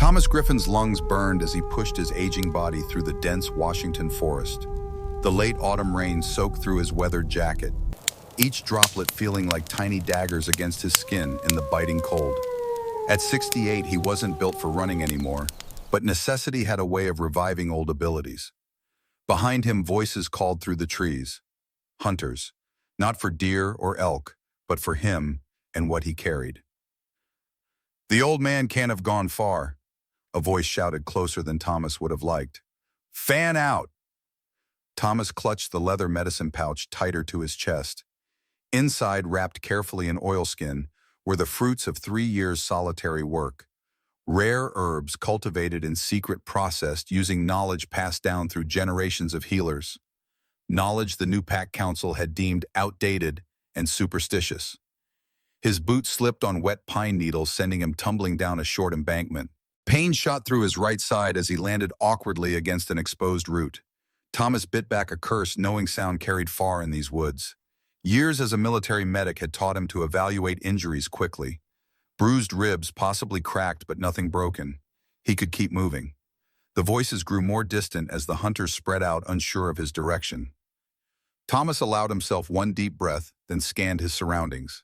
Thomas Griffin's lungs burned as he pushed his aging body through the dense Washington forest. The late autumn rain soaked through his weathered jacket, each droplet feeling like tiny daggers against his skin in the biting cold. At 68, he wasn't built for running anymore, but necessity had a way of reviving old abilities. Behind him, voices called through the trees. Hunters, not for deer or elk, but for him and what he carried. "The old man can't have gone far," a voice shouted closer than Thomas would have liked. "Fan out!" Thomas clutched the leather medicine pouch tighter to his chest. Inside, wrapped carefully in oilskin, were the fruits of 3 years' solitary work. Rare herbs cultivated in secret, processed using knowledge passed down through generations of healers. Knowledge the new Pack Council had deemed outdated and superstitious. His boot slipped on wet pine needles, sending him tumbling down a short embankment. Pain shot through his right side as he landed awkwardly against an exposed root. Thomas bit back a curse, knowing sound carried far in these woods. Years as a military medic had taught him to evaluate injuries quickly. Bruised ribs, possibly cracked, but nothing broken. He could keep moving. The voices grew more distant as the hunters spread out, unsure of his direction. Thomas allowed himself one deep breath, then scanned his surroundings.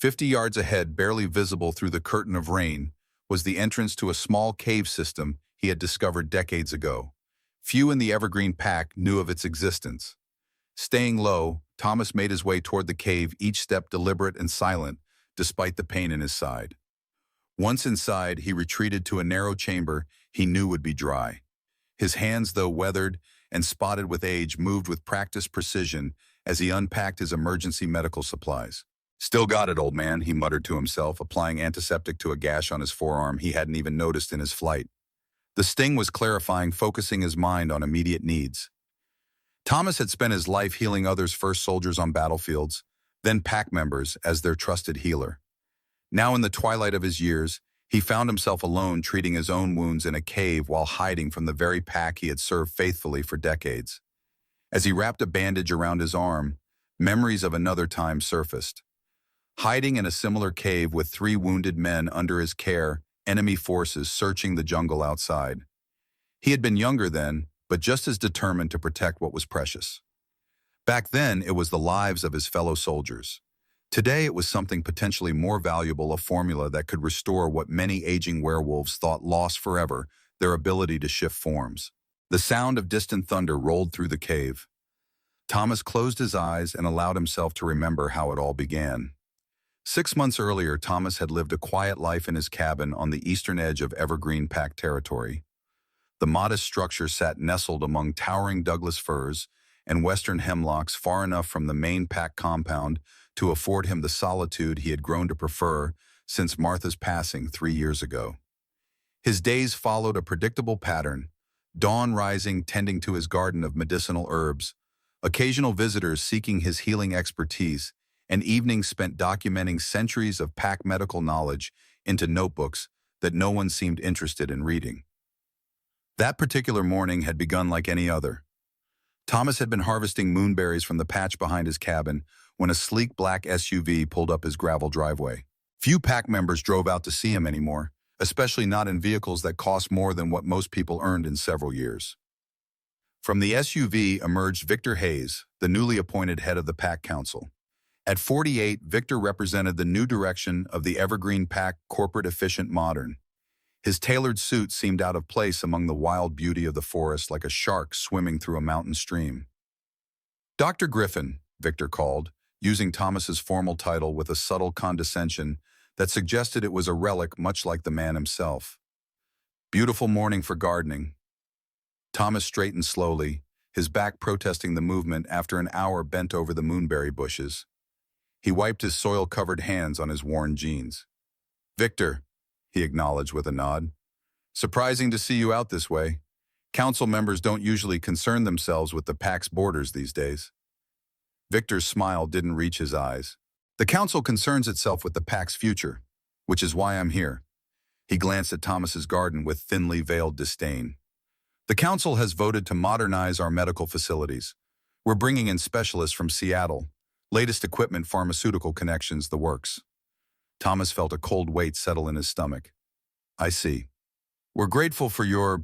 50 yards ahead, barely visible through the curtain of rain, was the entrance to a small cave system he had discovered decades ago. Few in the Evergreen Pack knew of its existence. Staying low, Thomas made his way toward the cave, each step deliberate and silent, despite the pain in his side. Once inside, he retreated to a narrow chamber he knew would be dry. His hands, though weathered and spotted with age, moved with practiced precision as he unpacked his emergency medical supplies. "Still got it, old man," he muttered to himself, applying antiseptic to a gash on his forearm he hadn't even noticed in his flight. The sting was clarifying, focusing his mind on immediate needs. Thomas had spent his life healing others, first soldiers on battlefields, then Pack members, as their trusted healer. Now, in the twilight of his years, he found himself alone, treating his own wounds in a cave while hiding from the very Pack he had served faithfully for decades. As he wrapped a bandage around his arm, memories of another time surfaced. Hiding in a similar cave with 3 wounded men under his care, enemy forces searching the jungle outside. He had been younger then, but just as determined to protect what was precious. Back then, it was the lives of his fellow soldiers. Today, it was something potentially more valuable, a formula that could restore what many aging werewolves thought lost forever, their ability to shift forms. The sound of distant thunder rolled through the cave. Thomas closed his eyes and allowed himself to remember how it all began. 6 months earlier, Thomas had lived a quiet life in his cabin on the eastern edge of Evergreen Pack territory. The modest structure sat nestled among towering Douglas firs and western hemlocks, far enough from the main Pack compound to afford him the solitude he had grown to prefer since Martha's passing 3 years ago. His days followed a predictable pattern: dawn rising, tending to his garden of medicinal herbs, occasional visitors seeking his healing expertise, and evenings spent documenting centuries of Pack medical knowledge into notebooks that no one seemed interested in reading. That particular morning had begun like any other. Thomas had been harvesting moonberries from the patch behind his cabin when a sleek black SUV pulled up his gravel driveway. Few Pack members drove out to see him anymore, especially not in vehicles that cost more than what most people earned in several years. From the SUV emerged Victor Hayes, the newly appointed head of the Pack Council. At 48, Victor represented the new direction of the Evergreen Pack, corporate, efficient, modern. His tailored suit seemed out of place among the wild beauty of the forest, like a shark swimming through a mountain stream. "Dr. Griffin," Victor called, using Thomas's formal title with a subtle condescension that suggested it was a relic much like the man himself. "Beautiful morning for gardening." Thomas straightened slowly, his back protesting the movement after an hour bent over the moonberry bushes. He wiped his soil-covered hands on his worn jeans. "Victor," he acknowledged with a nod. "Surprising to see you out this way. Council members don't usually concern themselves with the Pack's borders these days." Victor's smile didn't reach his eyes. "The Council concerns itself with the Pack's future, which is why I'm here." He glanced at Thomas's garden with thinly veiled disdain. "The Council has voted to modernize our medical facilities. We're bringing in specialists from Seattle, latest equipment, pharmaceutical connections, the works." Thomas felt a cold weight settle in his stomach. "I see. We're grateful for your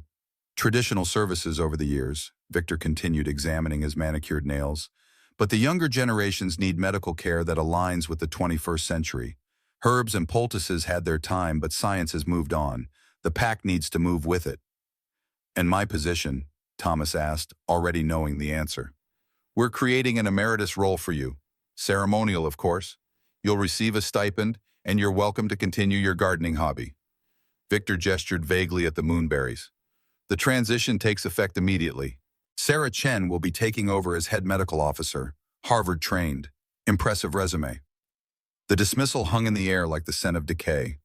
traditional services over the years, Victor continued, examining his manicured nails. But the younger generations need medical care that aligns with the 21st century. Herbs and poultices had their time, but science has moved on. The pack needs to move with it. And my position, Thomas asked, already knowing the answer. We're creating an emeritus role for you. Ceremonial, of course. You'll receive a stipend, and you're welcome to continue your gardening hobby. Victor gestured vaguely at the moonberries. The transition takes effect immediately. Sarah Chen will be taking over as head medical officer, Harvard-trained. Impressive resume. The dismissal hung in the air like the scent of decay.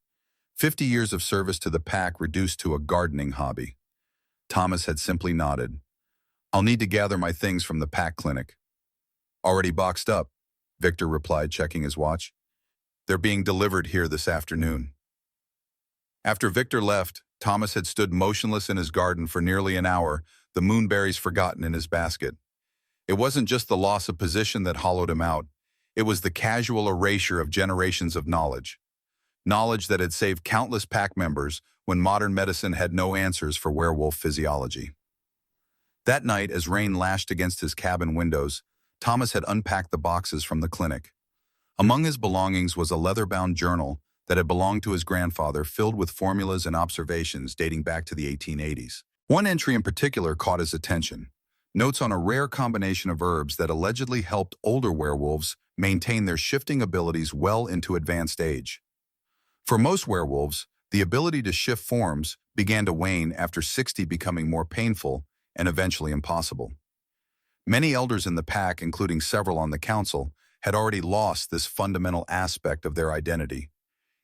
50 years of service to the pack reduced to a gardening hobby. Thomas had simply nodded. I'll need to gather my things from the pack clinic. Already boxed up, Victor replied, checking his watch. They're being delivered here this afternoon. After Victor left, Thomas had stood motionless in his garden for nearly an hour, the moonberries forgotten in his basket. It wasn't just the loss of position that hollowed him out. It was the casual erasure of generations of knowledge. Knowledge that had saved countless pack members when modern medicine had no answers for werewolf physiology. That night, as rain lashed against his cabin windows, Thomas had unpacked the boxes from the clinic. Among his belongings was a leather-bound journal that had belonged to his grandfather, filled with formulas and observations dating back to the 1880s. One entry in particular caught his attention. Notes on a rare combination of herbs that allegedly helped older werewolves maintain their shifting abilities well into advanced age. For most werewolves, the ability to shift forms began to wane after 60, becoming more painful and eventually impossible. Many elders in the pack, including several on the council, had already lost this fundamental aspect of their identity.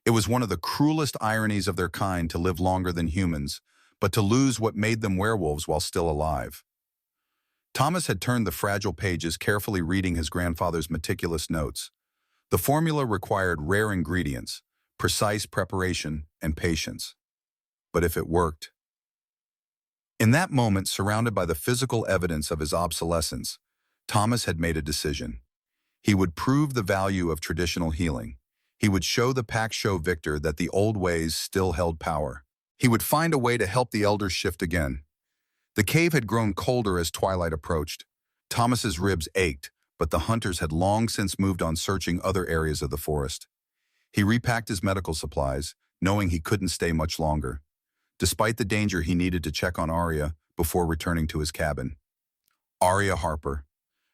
It was one of the cruelest ironies of their kind to live longer than humans, but to lose what made them werewolves while still alive. Thomas had turned the fragile pages, carefully reading his grandfather's meticulous notes. The formula required rare ingredients, precise preparation, and patience. But if it worked? In that moment, surrounded by the physical evidence of his obsolescence, Thomas had made a decision. He would prove the value of traditional healing. He would show Victor that the old ways still held power. He would find a way to help the elders shift again. The cave had grown colder as twilight approached. Thomas's ribs ached, but the hunters had long since moved on, searching other areas of the forest. He repacked his medical supplies, knowing he couldn't stay much longer. Despite the danger, he needed to check on Aria before returning to his cabin. Aria Harper.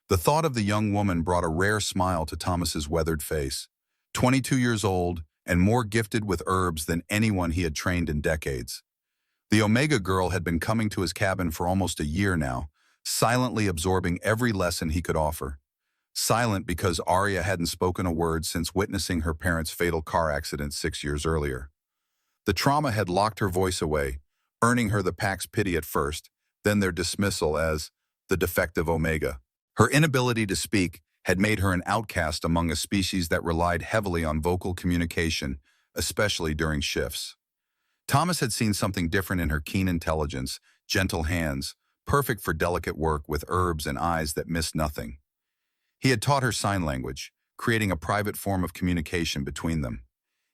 The thought of the young woman brought a rare smile to Thomas's weathered face. 22 years old and more gifted with herbs than anyone he had trained in decades. The Omega girl had been coming to his cabin for almost a year now, silently absorbing every lesson he could offer. Silent because Aria hadn't spoken a word since witnessing her parents' fatal car accident 6 years earlier. The trauma had locked her voice away, earning her the pack's pity at first, then their dismissal as the defective Omega. Her inability to speak had made her an outcast among a species that relied heavily on vocal communication, especially during shifts. Thomas had seen something different in her: keen intelligence, gentle hands, perfect for delicate work with herbs and eyes that missed nothing. He had taught her sign language, creating a private form of communication between them.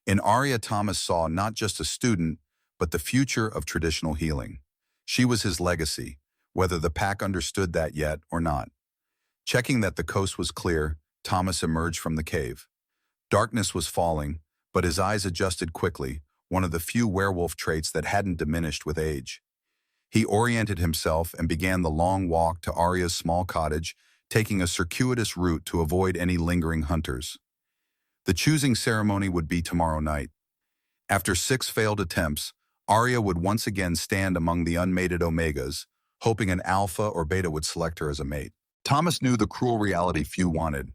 In Aria, Thomas saw not just a student, but the future of traditional healing. She was his legacy, whether the pack understood that yet or not. Checking that the coast was clear, Thomas emerged from the cave. Darkness was falling, but his eyes adjusted quickly, one of the few werewolf traits that hadn't diminished with age. He oriented himself and began the long walk to Aria's small cottage, taking a circuitous route to avoid any lingering hunters. The choosing ceremony would be tomorrow night. After 6 failed attempts, Aria would once again stand among the unmated Omegas, hoping an Alpha or Beta would select her as a mate. Thomas knew the cruel reality few wanted.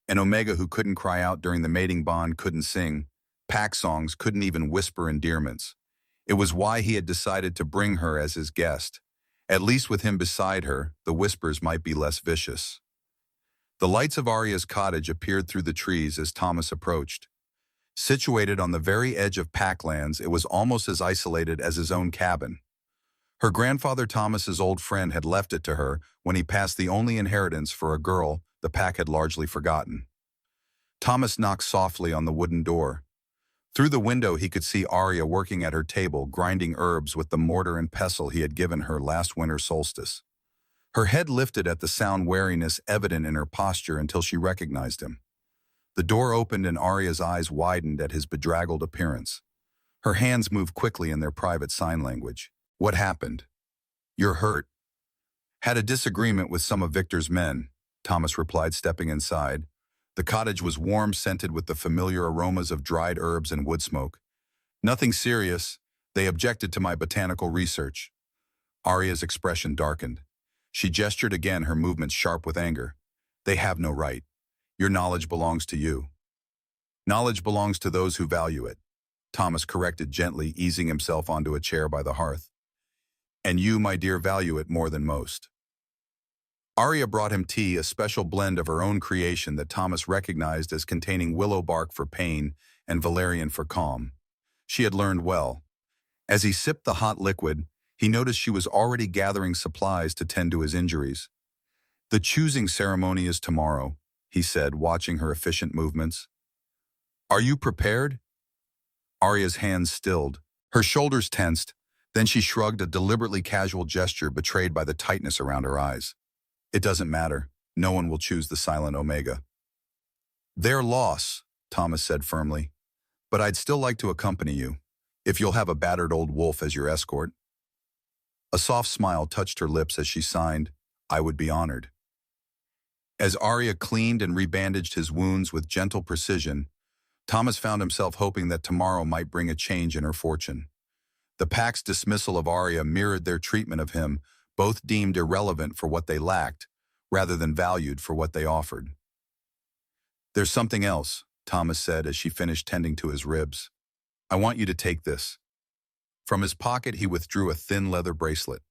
An Omega who couldn't cry out during the mating bond, couldn't sing pack songs, couldn't even whisper endearments. It was why he had decided to bring her as his guest. At least with him beside her, the whispers might be less vicious. The lights of Aria's cottage appeared through the trees as Thomas approached. Situated on the very edge of packlands, it was almost as isolated as his own cabin. Her grandfather Thomas's old friend had left it to her when he passed the only inheritance for a girl the pack had largely forgotten. Thomas knocked softly on the wooden door. Through the window, he could see Aria working at her table, grinding herbs with the mortar and pestle he had given her last winter solstice. Her head lifted at the sound, wariness evident in her posture until she recognized him. The door opened and Aria's eyes widened at his bedraggled appearance. Her hands moved quickly in their private sign language. What happened? You're hurt. Had a disagreement with some of Victor's men, Thomas replied, stepping inside. The cottage was warm, scented with the familiar aromas of dried herbs and wood smoke. Nothing serious. They objected to my botanical research. Aria's expression darkened. She gestured again, her movements sharp with anger. They have no right. Your knowledge belongs to you. Knowledge belongs to those who value it, Thomas corrected gently, easing himself onto a chair by the hearth. And you, my dear, value it more than most. Aria brought him tea, a special blend of her own creation that Thomas recognized as containing willow bark for pain and valerian for calm. She had learned well. As he sipped the hot liquid, he noticed she was already gathering supplies to tend to his injuries. The choosing ceremony is tomorrow, he said, watching her efficient movements. Are you prepared? Aria's hands stilled, her shoulders tensed, then she shrugged, a deliberately casual gesture betrayed by the tightness around her eyes. It doesn't matter. No one will choose the silent Omega. Their loss, Thomas said firmly. But I'd still like to accompany you, if you'll have a battered old wolf as your escort. A soft smile touched her lips as she signed, I would be honored. As Aria cleaned and rebandaged his wounds with gentle precision, Thomas found himself hoping that tomorrow might bring a change in her fortune. The pack's dismissal of Aria mirrored their treatment of him, both deemed irrelevant for what they lacked, rather than valued for what they offered. There's something else, Thomas said as she finished tending to his ribs. I want you to take this. From his pocket, he withdrew a thin leather bracelet.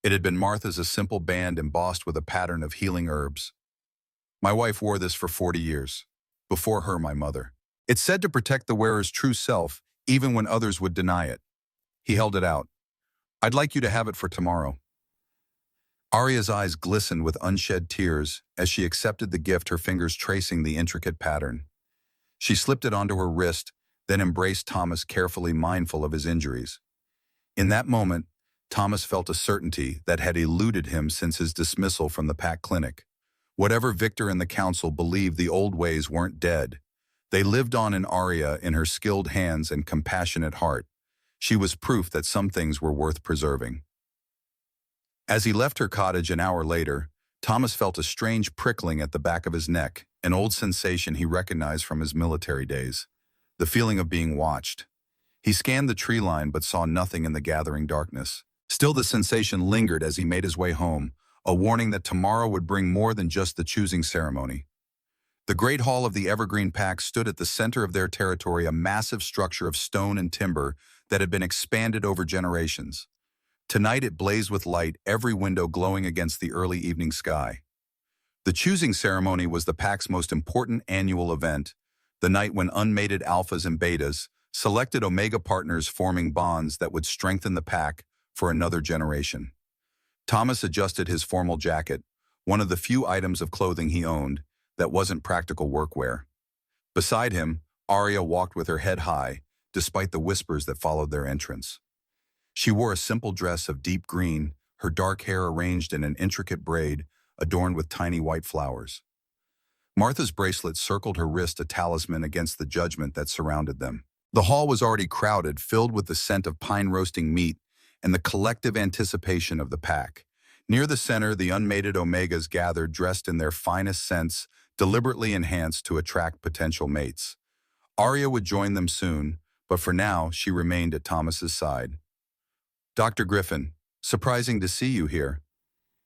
It had been Martha's, a simple band embossed with a pattern of healing herbs. My wife wore this for 40 years. Before her, my mother. It's said to protect the wearer's true self, even when others would deny it. He held it out. I'd like you to have it for tomorrow. Aria's eyes glistened with unshed tears as she accepted the gift, her fingers tracing the intricate pattern. She slipped it onto her wrist, then embraced Thomas, carefully mindful of his injuries. In that moment, Thomas felt a certainty that had eluded him since his dismissal from the Pack Clinic. Whatever Victor and the Council believed, the old ways weren't dead. They lived on in Aria, in her skilled hands and compassionate heart. She was proof that some things were worth preserving. As he left her cottage an hour later, Thomas felt a strange prickling at the back of his neck, an old sensation he recognized from his military days. The feeling of being watched. He scanned the tree line but saw nothing in the gathering darkness. Still, the sensation lingered as he made his way home, a warning that tomorrow would bring more than just the choosing ceremony. The great hall of the Evergreen Pack stood at the center of their territory, a massive structure of stone and timber that had been expanded over generations. Tonight it blazed with light, every window glowing against the early evening sky. The choosing ceremony was the Pack's most important annual event, the night when unmated alphas and betas selected Omega partners, forming bonds that would strengthen the Pack for another generation. Thomas adjusted his formal jacket, one of the few items of clothing he owned that wasn't practical workwear. Beside him, Aria walked with her head high, despite the whispers that followed their entrance. She wore a simple dress of deep green, her dark hair arranged in an intricate braid adorned with tiny white flowers. Martha's bracelet circled her wrist, a talisman against the judgment that surrounded them. The hall was already crowded, filled with the scent of pine roasting meat and the collective anticipation of the Pack. Near the center, the unmated Omegas gathered, dressed in their finest scents, deliberately enhanced to attract potential mates. Aria would join them soon, but for now, she remained at Thomas's side. Dr. Griffin, surprising to see you here.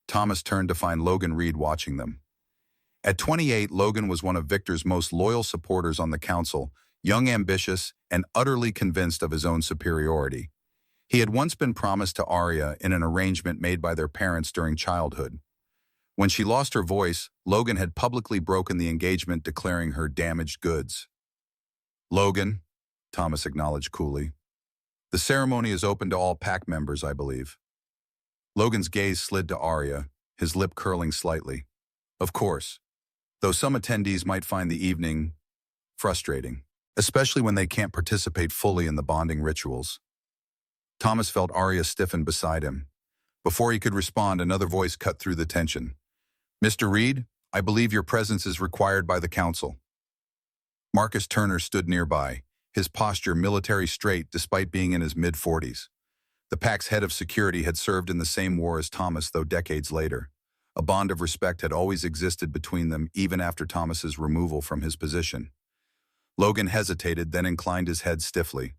Thomas turned to find Logan Reed watching them. At 28, Logan was one of Victor's most loyal supporters on the council, young, ambitious, and utterly convinced of his own superiority. He had once been promised to Aria in an arrangement made by their parents during childhood. When she lost her voice, Logan had publicly broken the engagement, declaring her damaged goods. Logan, Thomas acknowledged coolly. The ceremony is open to all Pack members, I believe. Logan's gaze slid to Aria, his lip curling slightly. Of course, though some attendees might find the evening frustrating. especially when they can't participate fully in the bonding rituals. Thomas felt Aria stiffen beside him. Before he could respond, another voice cut through the tension. "Mr. Reed, I believe your presence is required by the council." Marcus Turner stood nearby, his posture military straight despite being in his mid-40s. The pack's head of security had served in the same war as Thomas, though decades later. A bond of respect had always existed between them, even after Thomas's removal from his position. Logan hesitated, then inclined his head stiffly.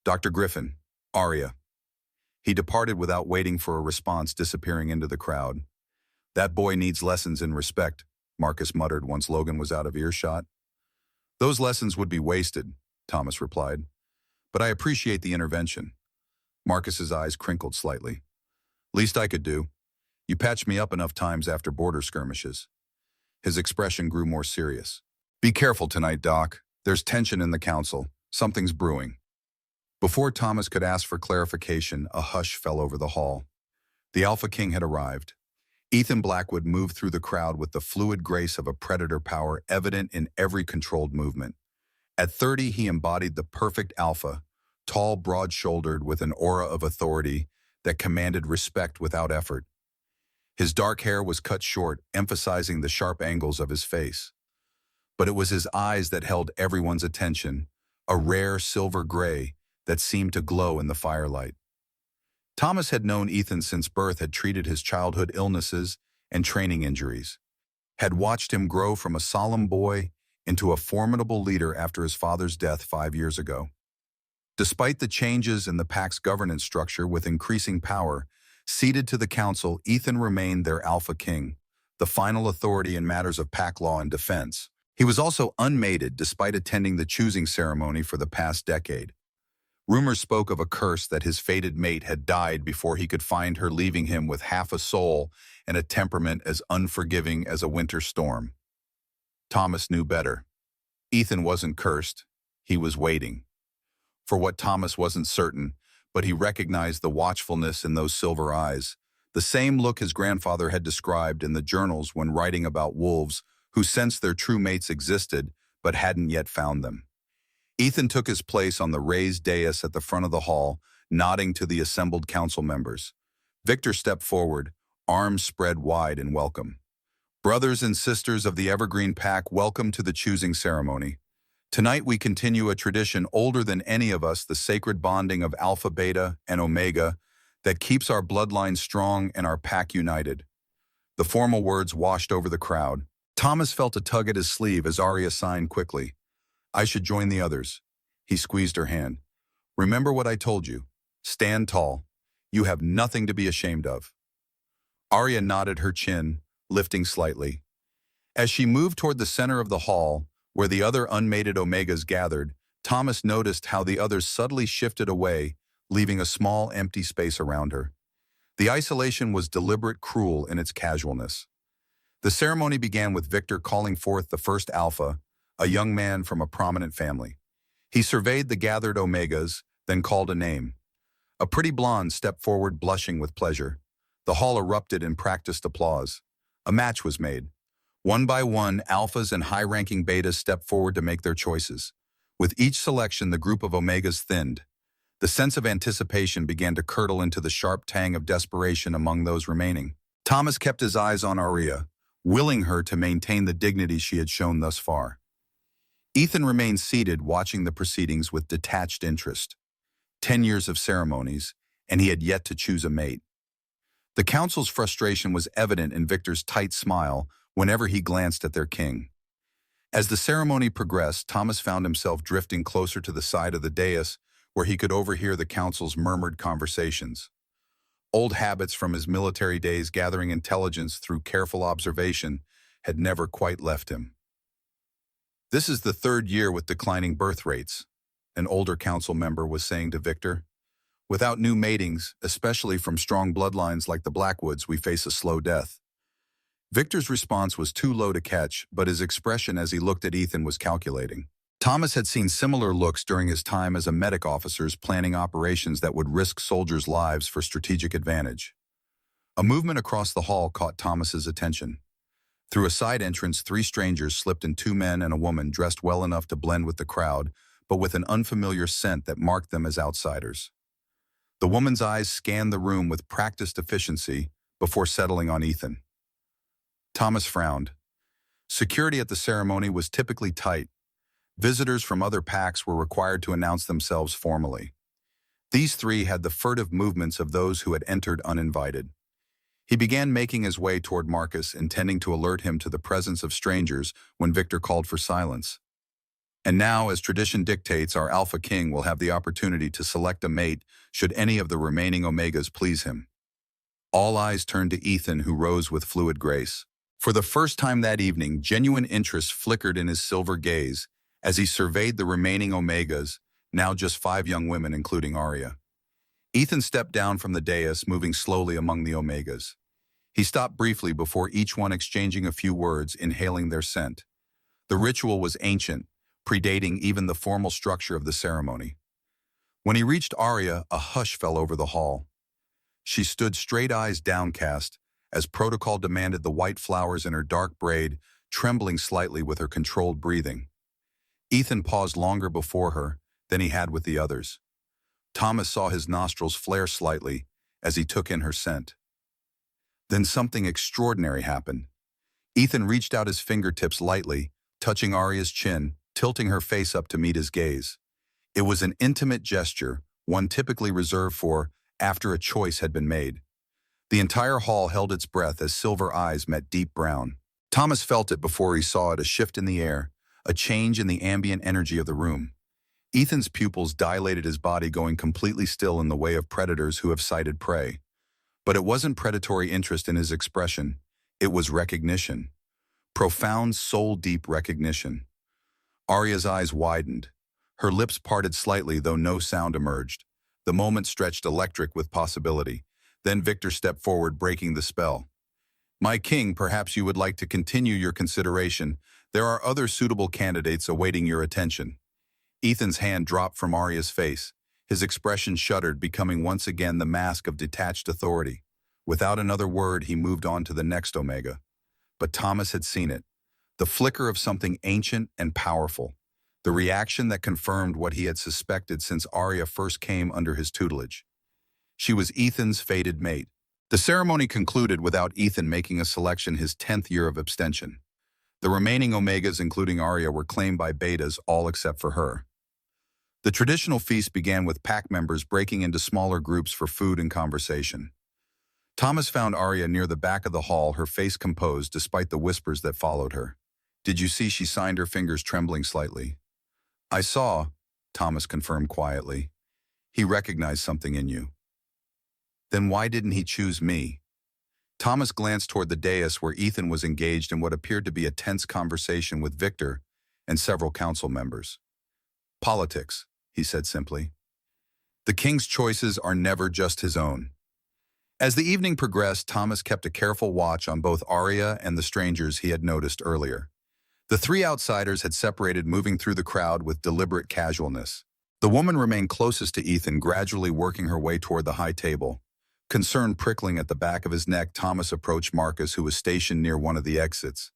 "Dr. Griffin, Aria." He departed without waiting for a response, disappearing into the crowd. "That boy needs lessons in respect," Marcus muttered once Logan was out of earshot. "Those lessons would be wasted," Thomas replied. "But I appreciate the intervention." Marcus's eyes crinkled slightly. "Least I could do. You patched me up enough times after border skirmishes." His expression grew more serious. "Be careful tonight, Doc. There's tension in the council. Something's brewing." Before Thomas could ask for clarification, a hush fell over the hall. The Alpha King had arrived. Ethan Blackwood moved through the crowd with the fluid grace of a predator power evident in every controlled movement. At 30, he embodied the perfect alpha, tall, broad-shouldered, with an aura of authority that commanded respect without effort. His dark hair was cut short, emphasizing the sharp angles of his face. But it was his eyes that held everyone's attention, a rare silver gray that seemed to glow in the firelight. Thomas had known Ethan since birth, had treated his childhood illnesses and training injuries, had watched him grow from a solemn boy into a formidable leader after his father's death 5 years ago. Despite the changes in the pack's governance structure with increasing power, ceded to the council, Ethan remained their Alpha King, the final authority in matters of pack law and defense. He was also unmated despite attending the choosing ceremony for the past decade. Rumors spoke of a curse that his fated mate had died before he could find her, leaving him with half a soul and a temperament as unforgiving as a winter storm. Thomas knew better. Ethan wasn't cursed. He was waiting. For what Thomas wasn't certain, but he recognized the watchfulness in those silver eyes, the same look his grandfather had described in the journals when writing about wolves who sensed their true mates existed but hadn't yet found them. Ethan took his place on the raised dais at the front of the hall, nodding to the assembled council members. Victor stepped forward, arms spread wide in welcome. "Brothers and sisters of the Evergreen Pack, welcome to the choosing ceremony. Tonight we continue a tradition older than any of us, the sacred bonding of Alpha, Beta, and Omega that keeps our bloodline strong and our pack united." The formal words washed over the crowd. Thomas felt a tug at his sleeve as Aria signed quickly. "I should join the others." He squeezed her hand. "Remember what I told you. Stand tall. You have nothing to be ashamed of." Aria nodded, her chin lifting slightly. As she moved toward the center of the hall, where the other unmated Omegas gathered, Thomas noticed how the others subtly shifted away, leaving a small, empty space around her. The isolation was deliberate, cruel in its casualness. The ceremony began with Victor calling forth the first Alpha, a young man from a prominent family. He surveyed the gathered Omegas, then called a name. A pretty blonde stepped forward, blushing with pleasure. The hall erupted in practiced applause. A match was made. One by one, Alphas and high-ranking Betas stepped forward to make their choices. With each selection, the group of Omegas thinned. The sense of anticipation began to curdle into the sharp tang of desperation among those remaining. Thomas kept his eyes on Aria, willing her to maintain the dignity she had shown thus far. Ethan remained seated, watching the proceedings with detached interest. 10 years of ceremonies, and he had yet to choose a mate. The council's frustration was evident in Victor's tight smile whenever he glanced at their king. As the ceremony progressed, Thomas found himself drifting closer to the side of the dais where he could overhear the council's murmured conversations. Old habits from his military days, gathering intelligence through careful observation, had never quite left him. "This is the 3rd year with declining birth rates," an older council member was saying to Victor. "Without new matings, especially from strong bloodlines like the Blackwoods, we face a slow death." Victor's response was too low to catch, but his expression as he looked at Ethan was calculating. Thomas had seen similar looks during his time as a medic officer planning operations that would risk soldiers' lives for strategic advantage. A movement across the hall caught Thomas's attention. Through a side entrance, 3 strangers slipped in, 2 men and a woman dressed well enough to blend with the crowd, but with an unfamiliar scent that marked them as outsiders. The woman's eyes scanned the room with practiced efficiency before settling on Ethan. Thomas frowned. Security at the ceremony was typically tight. Visitors from other packs were required to announce themselves formally. These three had the furtive movements of those who had entered uninvited. He began making his way toward Marcus, intending to alert him to the presence of strangers when Victor called for silence. And now, as tradition dictates, our Alpha King will have the opportunity to select a mate should any of the remaining Omegas please him. All eyes turned to Ethan, who rose with fluid grace. For the first time that evening, genuine interest flickered in his silver gaze as he surveyed the remaining Omegas, now just 5 young women including Aria. Ethan stepped down from the dais, moving slowly among the Omegas. He stopped briefly before each one exchanging a few words, inhaling their scent. The ritual was ancient, predating even the formal structure of the ceremony. When he reached Aria, a hush fell over the hall. She stood, straight eyes downcast, as protocol demanded, the white flowers in her dark braid trembling slightly with her controlled breathing. Ethan paused longer before her than he had with the others. Thomas saw his nostrils flare slightly as he took in her scent. Then something extraordinary happened. Ethan reached out his fingertips lightly, touching Aria's chin, tilting her face up to meet his gaze. It was an intimate gesture, one typically reserved for after a choice had been made. The entire hall held its breath as silver eyes met deep brown. Thomas felt it before he saw it, a shift in the air, a change in the ambient energy of the room. Ethan's pupils dilated, his body going completely still in the way of predators who have sighted prey. But it wasn't predatory interest in his expression, it was recognition. Profound, soul-deep recognition. Aria's eyes widened. Her lips parted slightly, though no sound emerged. The moment stretched electric with possibility. Then Victor stepped forward, breaking the spell. "My king, perhaps you would like to continue your consideration. There are other suitable candidates awaiting your attention." Ethan's hand dropped from Aria's face. His expression shuddered, becoming once again the mask of detached authority. Without another word, he moved on to the next Omega. But Thomas had seen it. The flicker of something ancient and powerful. The reaction that confirmed what he had suspected since Aria first came under his tutelage. She was Ethan's fated mate. The ceremony concluded without Ethan making a selection, his 10th year of abstention. The remaining Omegas, including Aria, were claimed by Betas, all except for her. The traditional feast began with pack members breaking into smaller groups for food and conversation. Thomas found Aria near the back of the hall, her face composed despite the whispers that followed her. "Did you see?" She signed, her fingers trembling slightly. "I saw," Thomas confirmed quietly. "He recognized something in you." "Then why didn't he choose me?" Thomas glanced toward the dais where Ethan was engaged in what appeared to be a tense conversation with Victor and several council members. "Politics," he said simply. "The king's choices are never just his own." As the evening progressed, Thomas kept a careful watch on both Aria and the strangers he had noticed earlier. The 3 outsiders had separated, moving through the crowd with deliberate casualness. The woman remained closest to Ethan, gradually working her way toward the high table. Concern prickling at the back of his neck, Thomas approached Marcus, who was stationed near one of the exits.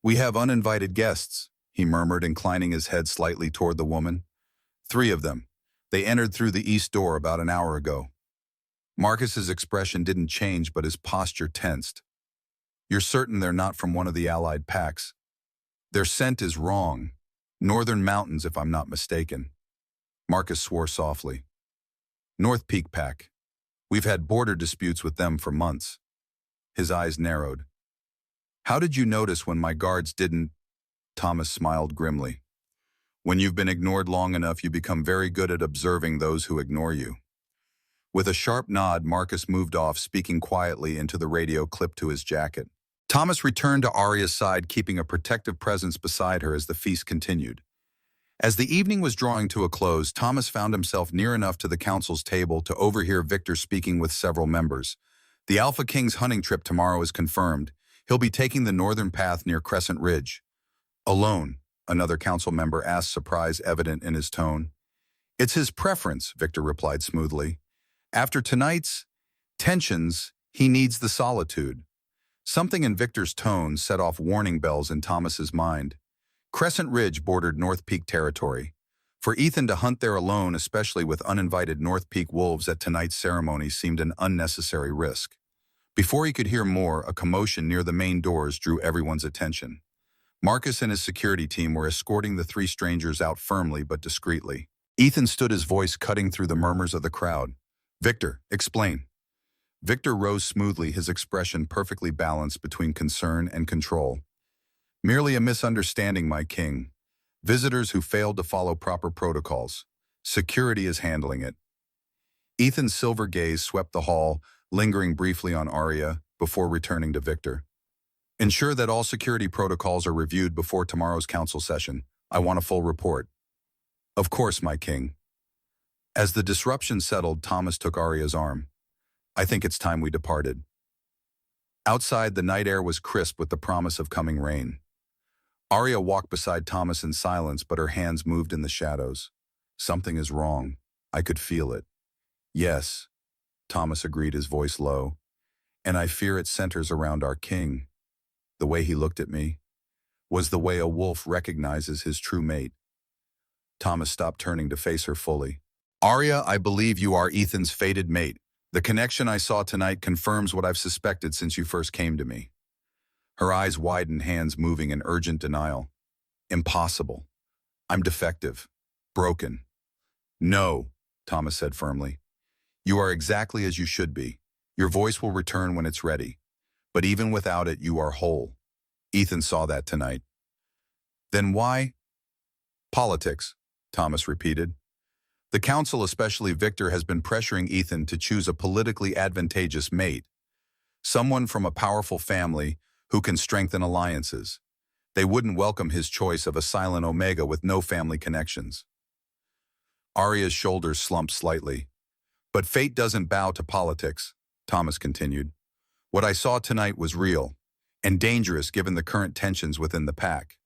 "We have uninvited guests," he murmured, inclining his head slightly toward the woman. "3 of them. They entered through the east door about an hour ago." Marcus's expression didn't change, but his posture tensed. "You're certain they're not from one of the allied packs?" "Their scent is wrong. Northern Mountains, if I'm not mistaken." Marcus swore softly. "North Peak Pack. We've had border disputes with them for months." His eyes narrowed. "How did you notice when my guards didn't?" Thomas smiled grimly. "When you've been ignored long enough, you become very good at observing those who ignore you." With a sharp nod, Marcus moved off, speaking quietly into the radio clipped to his jacket. Thomas returned to Aria's side, keeping a protective presence beside her as the feast continued. As the evening was drawing to a close, Thomas found himself near enough to the council's table to overhear Victor speaking with several members. "The Alpha King's hunting trip tomorrow is confirmed. He'll be taking the northern path near Crescent Ridge." "Alone?" another council member asked, surprise evident in his tone. "It's his preference," Victor replied smoothly. "After tonight's tensions, he needs the solitude." Something in Victor's tone set off warning bells in Thomas's mind. Crescent Ridge bordered North Peak territory. For Ethan to hunt there alone, especially with uninvited North Peak wolves at tonight's ceremony, seemed an unnecessary risk. Before he could hear more, a commotion near the main doors drew everyone's attention. Marcus and his security team were escorting the three strangers out firmly but discreetly. Ethan stood, his voice cutting through the murmurs of the crowd. "Victor, explain." Victor rose smoothly, his expression perfectly balanced between concern and control. "Merely a misunderstanding, my king. Visitors who failed to follow proper protocols. Security is handling it." Ethan's silver gaze swept the hall, lingering briefly on Aria before returning to Victor. "Ensure that all security protocols are reviewed before tomorrow's council session. I want a full report." "Of course, my king." As the disruption settled, Thomas took Aria's arm. "I think it's time we departed." Outside, the night air was crisp with the promise of coming rain. Aria walked beside Thomas in silence, but her hands moved in the shadows. "Something is wrong. I could feel it." "Yes," Thomas agreed, his voice low. "And I fear it centers around our king. The way he looked at me was the way a wolf recognizes his true mate." Thomas stopped, turning to face her fully. "Aria, I believe you are Ethan's fated mate. The connection I saw tonight confirms what I've suspected since you first came to me." Her eyes widened, hands moving in urgent denial. "Impossible. I'm defective. Broken." "No," Thomas said firmly. "You are exactly as you should be. Your voice will return when it's ready. But even without it, you are whole. Ethan saw that tonight." "Then why?" "Politics," Thomas repeated. "The council, especially Victor, has been pressuring Ethan to choose a politically advantageous mate. Someone from a powerful family who can strengthen alliances. They wouldn't welcome his choice of a silent Omega with no family connections." Aria's shoulders slumped slightly. "But fate doesn't bow to politics," Thomas continued. "What I saw tonight was real, and dangerous given the current tensions within the pack."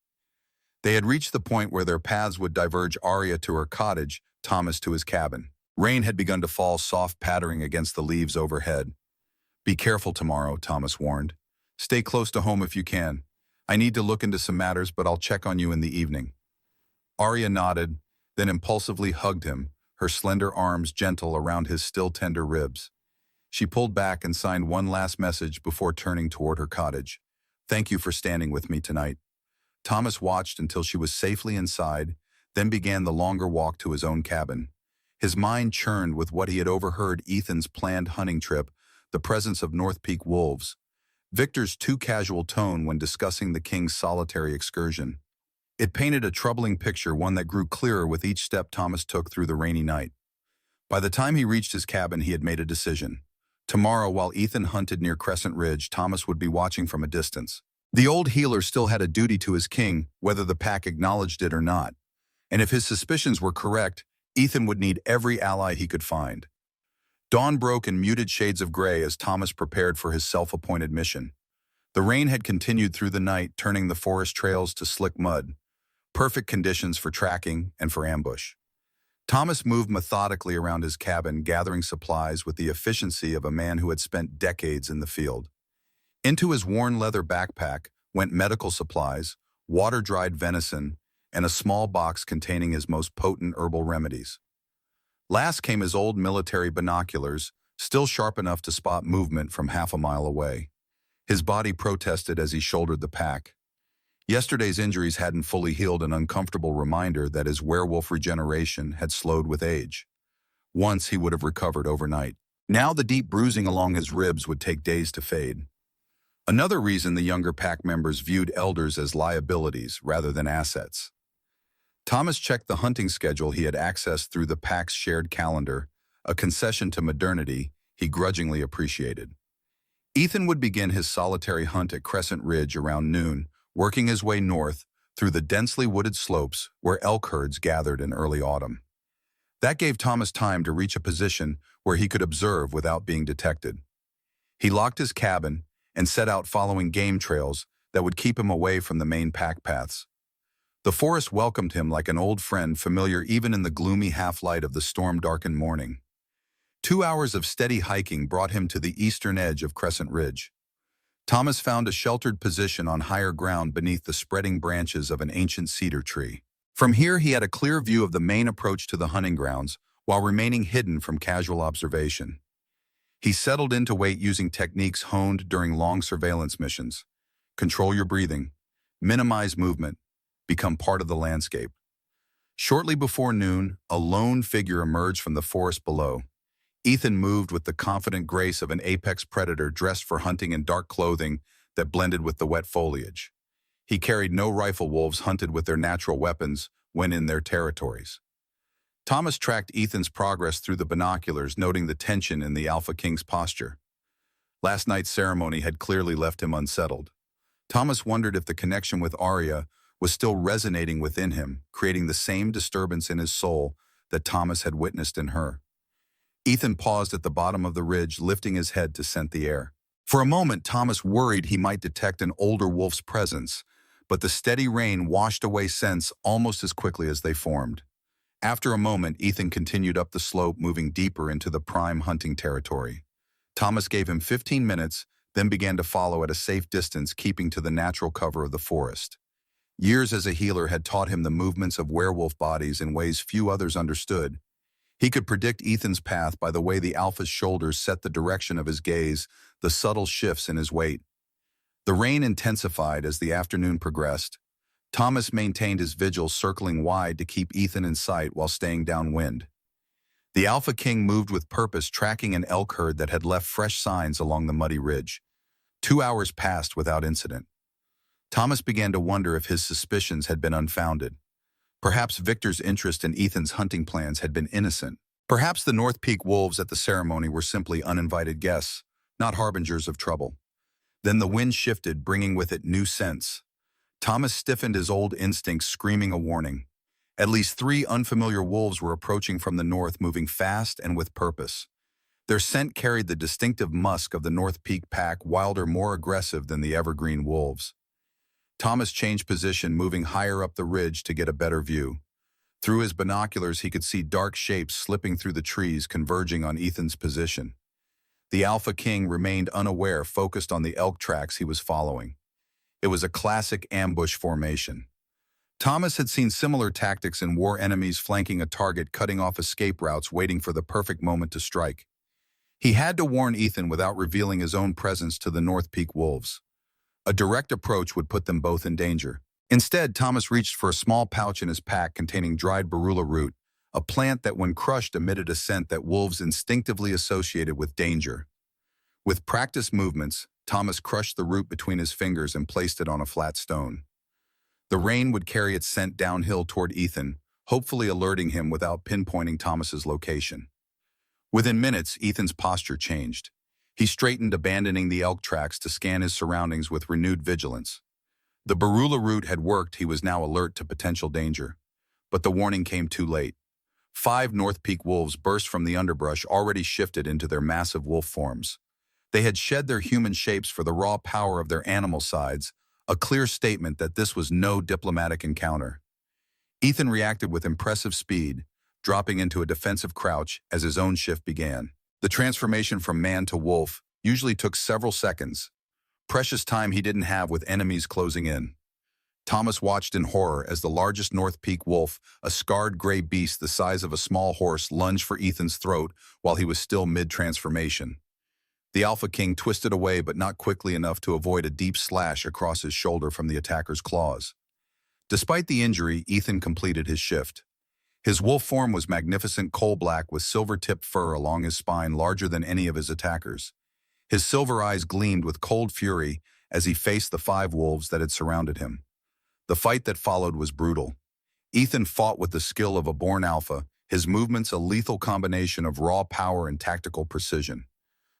They had reached the point where their paths would diverge, Aria to her cottage, Thomas to his cabin. Rain had begun to fall, soft pattering against the leaves overhead. "Be careful tomorrow," Thomas warned. "Stay close to home if you can. I need to look into some matters, but I'll check on you in the evening." Aria nodded, then impulsively hugged him, her slender arms gentle around his still tender ribs. She pulled back and signed one last message before turning toward her cottage. "Thank you for standing with me tonight." Thomas watched until she was safely inside, then began the longer walk to his own cabin. His mind churned with what he had overheard: Ethan's planned hunting trip, the presence of North Peak wolves, Victor's too casual tone when discussing the king's solitary excursion. It painted a troubling picture, one that grew clearer with each step Thomas took through the rainy night. By the time he reached his cabin, he had made a decision. Tomorrow, while Ethan hunted near Crescent Ridge, Thomas would be watching from a distance. The old healer still had a duty to his king, whether the pack acknowledged it or not. And if his suspicions were correct, Ethan would need every ally he could find. Dawn broke in muted shades of gray as Thomas prepared for his self-appointed mission. The rain had continued through the night, turning the forest trails to slick mud. Perfect conditions for tracking and for ambush. Thomas moved methodically around his cabin, gathering supplies with the efficiency of a man who had spent decades in the field. Into his worn leather backpack went medical supplies, water-dried venison, and a small box containing his most potent herbal remedies. Last came his old military binoculars, still sharp enough to spot movement from half a mile away. His body protested as he shouldered the pack. Yesterday's injuries hadn't fully healed, an uncomfortable reminder that his werewolf regeneration had slowed with age. Once he would have recovered overnight. Now the deep bruising along his ribs would take days to fade. Another reason the younger pack members viewed elders as liabilities rather than assets. Thomas checked the hunting schedule he had accessed through the pack's shared calendar, a concession to modernity he grudgingly appreciated. Ethan would begin his solitary hunt at Crescent Ridge around noon, working his way north through the densely wooded slopes where elk herds gathered in early autumn. That gave Thomas time to reach a position where he could observe without being detected. He locked his cabin and set out following game trails that would keep him away from the main pack paths. The forest welcomed him like an old friend, familiar even in the gloomy half-light of the storm-darkened morning. 2 hours of steady hiking brought him to the eastern edge of Crescent Ridge. Thomas found a sheltered position on higher ground beneath the spreading branches of an ancient cedar tree. From here, he had a clear view of the main approach to the hunting grounds, while remaining hidden from casual observation. He settled in to wait using techniques honed during long surveillance missions. Control your breathing, minimize movement, become part of the landscape. Shortly before noon, a lone figure emerged from the forest below. Ethan moved with the confident grace of an apex predator dressed for hunting in dark clothing that blended with the wet foliage. He carried no rifle. Wolves hunted with their natural weapons when in their territories. Thomas tracked Ethan's progress through the binoculars, noting the tension in the Alpha King's posture. Last night's ceremony had clearly left him unsettled. Thomas wondered if the connection with Aria was still resonating within him, creating the same disturbance in his soul that Thomas had witnessed in her. Ethan paused at the bottom of the ridge, lifting his head to scent the air. For a moment, Thomas worried he might detect an older wolf's presence, but the steady rain washed away scents almost as quickly as they formed. After a moment, Ethan continued up the slope, moving deeper into the prime hunting territory. Thomas gave him 15 minutes, then began to follow at a safe distance, keeping to the natural cover of the forest. Years as a healer had taught him the movements of werewolf bodies in ways few others understood. He could predict Ethan's path by the way the alpha's shoulders set the direction of his gaze, the subtle shifts in his weight. The rain intensified as the afternoon progressed. Thomas maintained his vigil, circling wide to keep Ethan in sight while staying downwind. The Alpha King moved with purpose, tracking an elk herd that had left fresh signs along the muddy ridge. 2 hours passed without incident. Thomas began to wonder if his suspicions had been unfounded. Perhaps Victor's interest in Ethan's hunting plans had been innocent. Perhaps the North Peak wolves at the ceremony were simply uninvited guests, not harbingers of trouble. Then the wind shifted, bringing with it new scents. Thomas stiffened his old instincts, screaming a warning. At least 3 unfamiliar wolves were approaching from the north, moving fast and with purpose. Their scent carried the distinctive musk of the North Peak pack, wilder, more aggressive than the Evergreen wolves. Thomas changed position, moving higher up the ridge to get a better view. Through his binoculars, he could see dark shapes slipping through the trees, converging on Ethan's position. The Alpha King remained unaware, focused on the elk tracks he was following. It was a classic ambush formation. Thomas had seen similar tactics in war: enemies flanking a target, cutting off escape routes, waiting for the perfect moment to strike. He had to warn Ethan without revealing his own presence to the North Peak wolves. A direct approach would put them both in danger. Instead, Thomas reached for a small pouch in his pack containing dried barula root, a plant that when crushed emitted a scent that wolves instinctively associated with danger. With practiced movements, Thomas crushed the root between his fingers and placed it on a flat stone. The rain would carry its scent downhill toward Ethan, hopefully alerting him without pinpointing Thomas's location. Within minutes, Ethan's posture changed. He straightened, abandoning the elk tracks to scan his surroundings with renewed vigilance. The barula root had worked. He was now alert to potential danger. But the warning came too late. 5 North Peak wolves burst from the underbrush, already shifted into their massive wolf forms. They had shed their human shapes for the raw power of their animal sides, a clear statement that this was no diplomatic encounter. Ethan reacted with impressive speed, dropping into a defensive crouch as his own shift began. The transformation from man to wolf usually took several seconds, precious time he didn't have with enemies closing in. Thomas watched in horror as the largest North Peak wolf, a scarred gray beast the size of a small horse, lunged for Ethan's throat while he was still mid-transformation. The Alpha King twisted away, but not quickly enough to avoid a deep slash across his shoulder from the attacker's claws. Despite the injury, Ethan completed his shift. His wolf form was magnificent, coal-black with silver-tipped fur along his spine, larger than any of his attackers. His silver eyes gleamed with cold fury as he faced the 5 wolves that had surrounded him. The fight that followed was brutal. Ethan fought with the skill of a born alpha, his movements a lethal combination of raw power and tactical precision.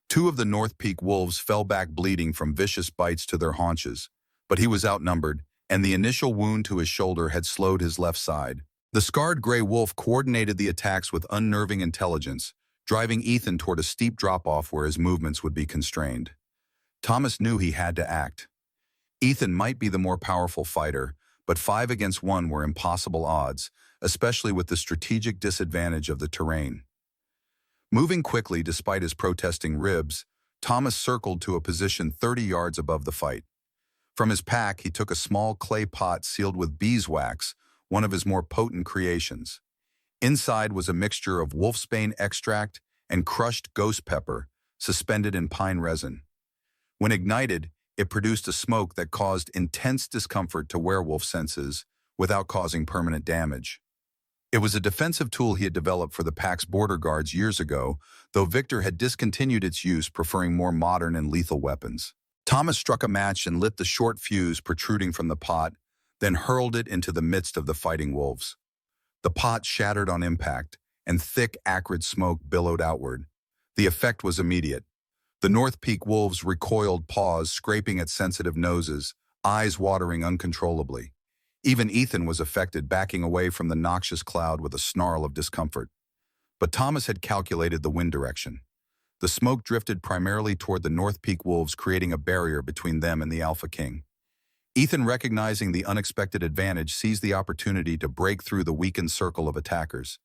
2 of the North Peak wolves fell back bleeding from vicious bites to their haunches, but he was outnumbered, and the initial wound to his shoulder had slowed his left side. The scarred gray wolf coordinated the attacks with unnerving intelligence, driving Ethan toward a steep drop-off where his movements would be constrained. Thomas knew he had to act. Ethan might be the more powerful fighter, but 5 against 1 were impossible odds, especially with the strategic disadvantage of the terrain. Moving quickly despite his protesting ribs, Thomas circled to a position 30 yards above the fight. From his pack, he took a small clay pot sealed with beeswax, one of his more potent creations. Inside was a mixture of wolfsbane extract and crushed ghost pepper, suspended in pine resin. When ignited, it produced a smoke that caused intense discomfort to werewolf senses without causing permanent damage. It was a defensive tool he had developed for the pack's border guards years ago, though Victor had discontinued its use, preferring more modern and lethal weapons. Thomas struck a match and lit the short fuse protruding from the pot, then hurled it into the midst of the fighting wolves. The pot shattered on impact, and thick, acrid smoke billowed outward. The effect was immediate. The North Peak wolves recoiled, paws scraping at sensitive noses, eyes watering uncontrollably. Even Ethan was affected, backing away from the noxious cloud with a snarl of discomfort. But Thomas had calculated the wind direction. The smoke drifted primarily toward the North Peak wolves, creating a barrier between them and the Alpha King. Ethan, recognizing the unexpected advantage, seized the opportunity to break through the weakened circle of attackers.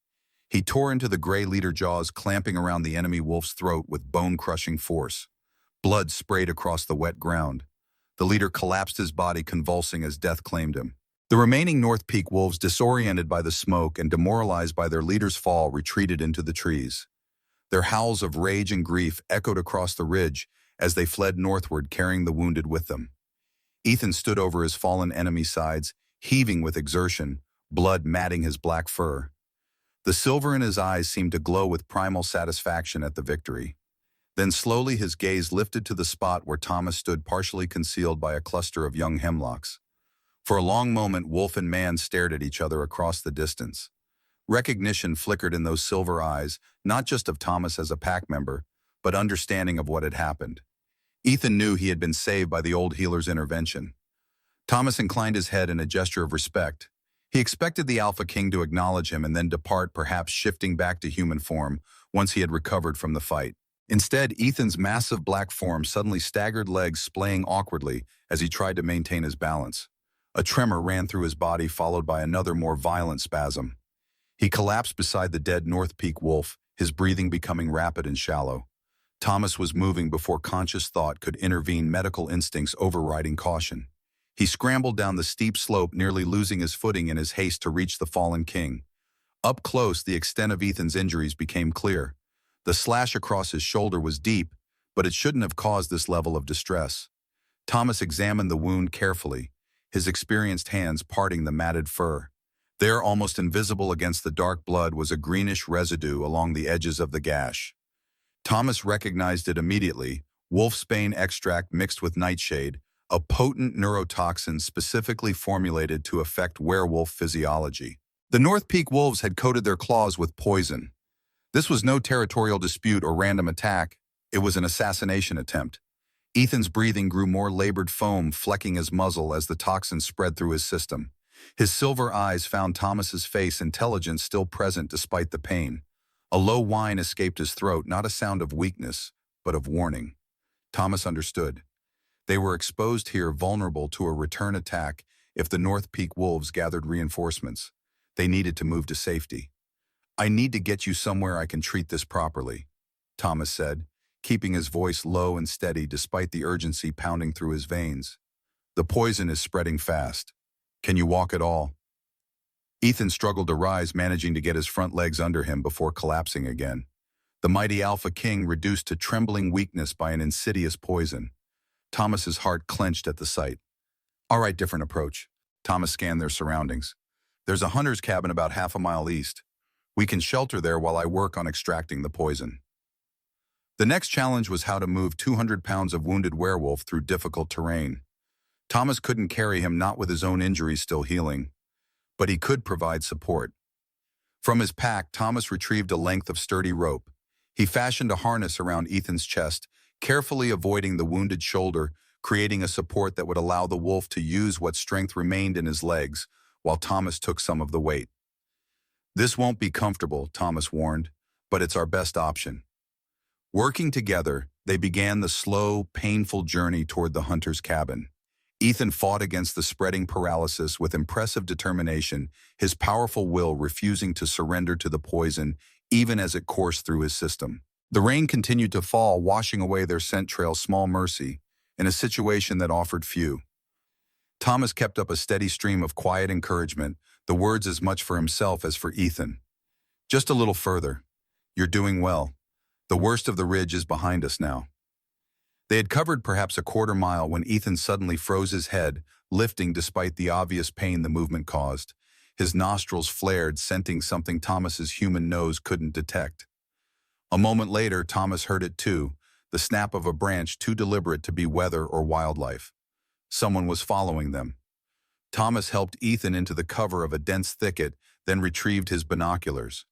He tore into the gray leader jaws, clamping around the enemy wolf's throat with bone-crushing force. Blood sprayed across the wet ground. The leader collapsed, his body convulsing as death claimed him. The remaining North Peak wolves, disoriented by the smoke and demoralized by their leader's fall, retreated into the trees. Their howls of rage and grief echoed across the ridge as they fled northward, carrying the wounded with them. Ethan stood over his fallen enemy's sides, heaving with exertion, blood matting his black fur. The silver in his eyes seemed to glow with primal satisfaction at the victory. Then slowly his gaze lifted to the spot where Thomas stood, partially concealed by a cluster of young hemlocks. For a long moment, wolf and man stared at each other across the distance. Recognition flickered in those silver eyes, not just of Thomas as a pack member, but understanding of what had happened. Ethan knew he had been saved by the old healer's intervention. Thomas inclined his head in a gesture of respect. He expected the Alpha King to acknowledge him and then depart, perhaps shifting back to human form once he had recovered from the fight. Instead, Ethan's massive black form suddenly staggered, legs splaying awkwardly as he tried to maintain his balance. A tremor ran through his body, followed by another, more violent spasm. He collapsed beside the dead North Peak wolf, his breathing becoming rapid and shallow. Thomas was moving before conscious thought could intervene, medical instincts overriding caution. He scrambled down the steep slope, nearly losing his footing in his haste to reach the fallen king. Up close, the extent of Ethan's injuries became clear. The slash across his shoulder was deep, but it shouldn't have caused this level of distress. Thomas examined the wound carefully, his experienced hands parting the matted fur. There, almost invisible against the dark blood, was a greenish residue along the edges of the gash. Thomas recognized it immediately: wolfsbane extract mixed with nightshade, a potent neurotoxin specifically formulated to affect werewolf physiology. The North Peak wolves had coated their claws with poison. This was no territorial dispute or random attack. It was an assassination attempt. Ethan's breathing grew more labored, foam flecking his muzzle as the toxin spread through his system. His silver eyes found Thomas's face, intelligence still present despite the pain. A low whine escaped his throat, not a sound of weakness, but of warning. Thomas understood. They were exposed here, vulnerable to a return attack if the North Peak wolves gathered reinforcements. They needed to move to safety. "I need to get you somewhere I can treat this properly," Thomas said, keeping his voice low and steady despite the urgency pounding through his veins. "The poison is spreading fast. Can you walk at all?" Ethan struggled to rise, managing to get his front legs under him before collapsing again. The mighty Alpha King reduced to trembling weakness by an insidious poison. Thomas's heart clenched at the sight. "All right, different approach." Thomas scanned their surroundings. "There's a hunter's cabin about half a mile east. We can shelter there while I work on extracting the poison." The next challenge was how to move 200 pounds of wounded werewolf through difficult terrain. Thomas couldn't carry him, not with his own injuries still healing, but he could provide support. From his pack, Thomas retrieved a length of sturdy rope. He fashioned a harness around Ethan's chest, carefully avoiding the wounded shoulder, creating a support that would allow the wolf to use what strength remained in his legs, while Thomas took some of the weight. "This won't be comfortable," Thomas warned, "but it's our best option." Working together, they began the slow, painful journey toward the hunter's cabin. Ethan fought against the spreading paralysis with impressive determination, his powerful will refusing to surrender to the poison even as it coursed through his system. The rain continued to fall, washing away their scent trail, small mercy, in a situation that offered few. Thomas kept up a steady stream of quiet encouragement, the words as much for himself as for Ethan. Just a little further. You're doing well. The worst of the ridge is behind us now. They had covered perhaps a quarter mile when Ethan suddenly froze his head, lifting despite the obvious pain the movement caused. His nostrils flared, scenting something Thomas's human nose couldn't detect. A moment later, Thomas heard it too, the snap of a branch too deliberate to be weather or wildlife. Someone was following them. Thomas helped Ethan into the cover of a dense thicket, then retrieved his binoculars.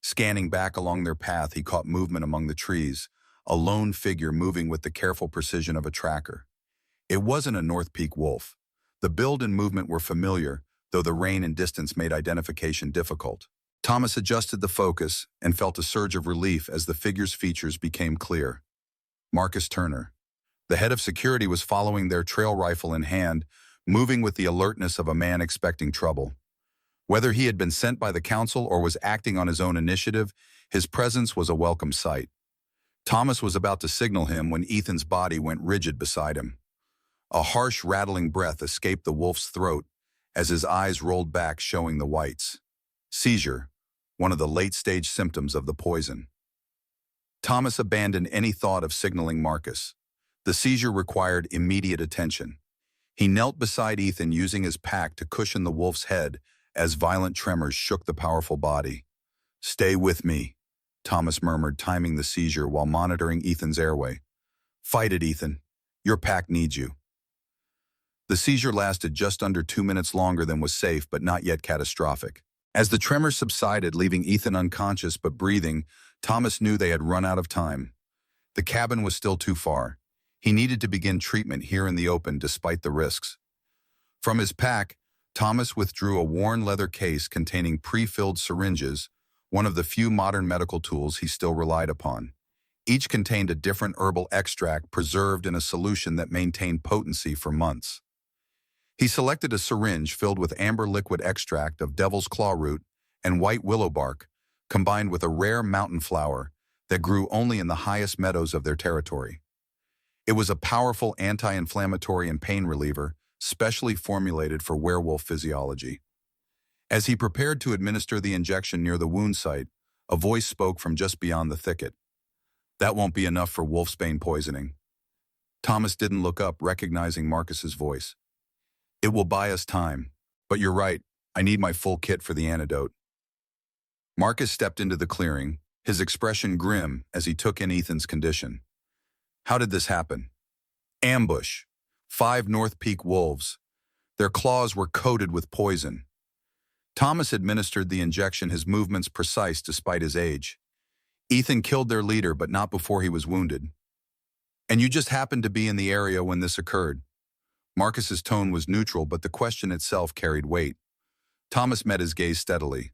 Scanning back along their path, he caught movement among the trees, a lone figure moving with the careful precision of a tracker. It wasn't a North Peak wolf. The build and movement were familiar, though the rain and distance made identification difficult. Thomas adjusted the focus and felt a surge of relief as the figure's features became clear. Marcus Turner. The head of security was following their trail rifle in hand, moving with the alertness of a man expecting trouble. Whether he had been sent by the council or was acting on his own initiative, his presence was a welcome sight. Thomas was about to signal him when Ethan's body went rigid beside him. A harsh, rattling breath escaped the wolf's throat as his eyes rolled back, showing the whites. Seizure, one of the late-stage symptoms of the poison. Thomas abandoned any thought of signaling Marcus. The seizure required immediate attention. He knelt beside Ethan, using his pack to cushion the wolf's head as violent tremors shook the powerful body. "Stay with me," Thomas murmured, timing the seizure while monitoring Ethan's airway. "Fight it, Ethan. Your pack needs you." The seizure lasted just under 2 minutes longer than was safe, but not yet catastrophic. As the tremors subsided, leaving Ethan unconscious but breathing, Thomas knew they had run out of time. The cabin was still too far. He needed to begin treatment here in the open despite the risks. From his pack, Thomas withdrew a worn leather case containing pre-filled syringes, one of the few modern medical tools he still relied upon. Each contained a different herbal extract preserved in a solution that maintained potency for months. He selected a syringe filled with amber liquid extract of devil's claw root and white willow bark, combined with a rare mountain flower that grew only in the highest meadows of their territory. It was a powerful anti-inflammatory and pain reliever, specially formulated for werewolf physiology. As he prepared to administer the injection near the wound site, a voice spoke from just beyond the thicket. "That won't be enough for wolfsbane poisoning." Thomas didn't look up, recognizing Marcus's voice. "It will buy us time, but you're right, I need my full kit for the antidote." Marcus stepped into the clearing, his expression grim as he took in Ethan's condition. "How did this happen?" "Ambush. 5 North Peak wolves. Their claws were coated with poison." Thomas administered the injection, his movements precise despite his age. "Ethan killed their leader, but not before he was wounded." "And you just happened to be in the area when this occurred?" Marcus's tone was neutral, but the question itself carried weight. Thomas met his gaze steadily.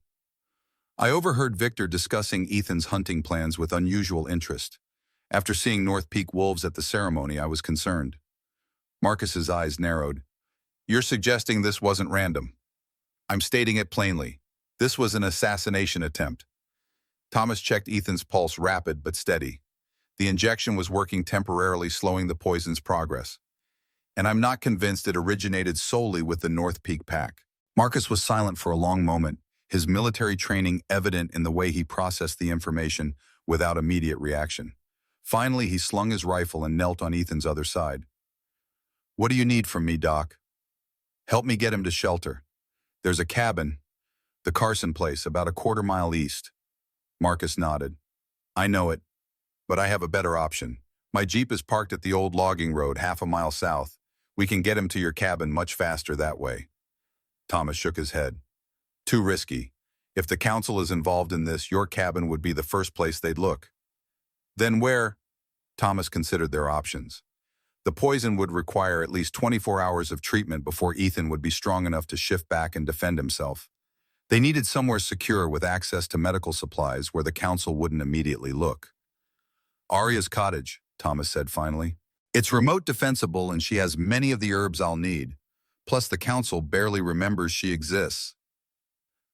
"I overheard Victor discussing Ethan's hunting plans with unusual interest. After seeing North Peak wolves at the ceremony, I was concerned." Marcus's eyes narrowed. "You're suggesting this wasn't random?" "I'm stating it plainly. This was an assassination attempt." Thomas checked Ethan's pulse, rapid but steady. The injection was working temporarily, slowing the poison's progress. "And I'm not convinced it originated solely with the North Peak pack." Marcus was silent for a long moment, his military training evident in the way he processed the information without immediate reaction. Finally, he slung his rifle and knelt on Ethan's other side. "What do you need from me, Doc?" "Help me get him to shelter. There's a cabin, the Carson place, about a quarter mile east." Marcus nodded. "I know it, but I have a better option. My Jeep is parked at the old logging road half a mile south. We can get him to your cabin much faster that way." Thomas shook his head. "Too risky. If the council is involved in this, your cabin would be the first place they'd look." "Then where?" Thomas considered their options. The poison would require at least 24 hours of treatment before Ethan would be strong enough to shift back and defend himself. They needed somewhere secure with access to medical supplies where the council wouldn't immediately look. "Aria's cottage," Thomas said finally. "It's remote defensible and she has many of the herbs I'll need. Plus the council barely remembers she exists."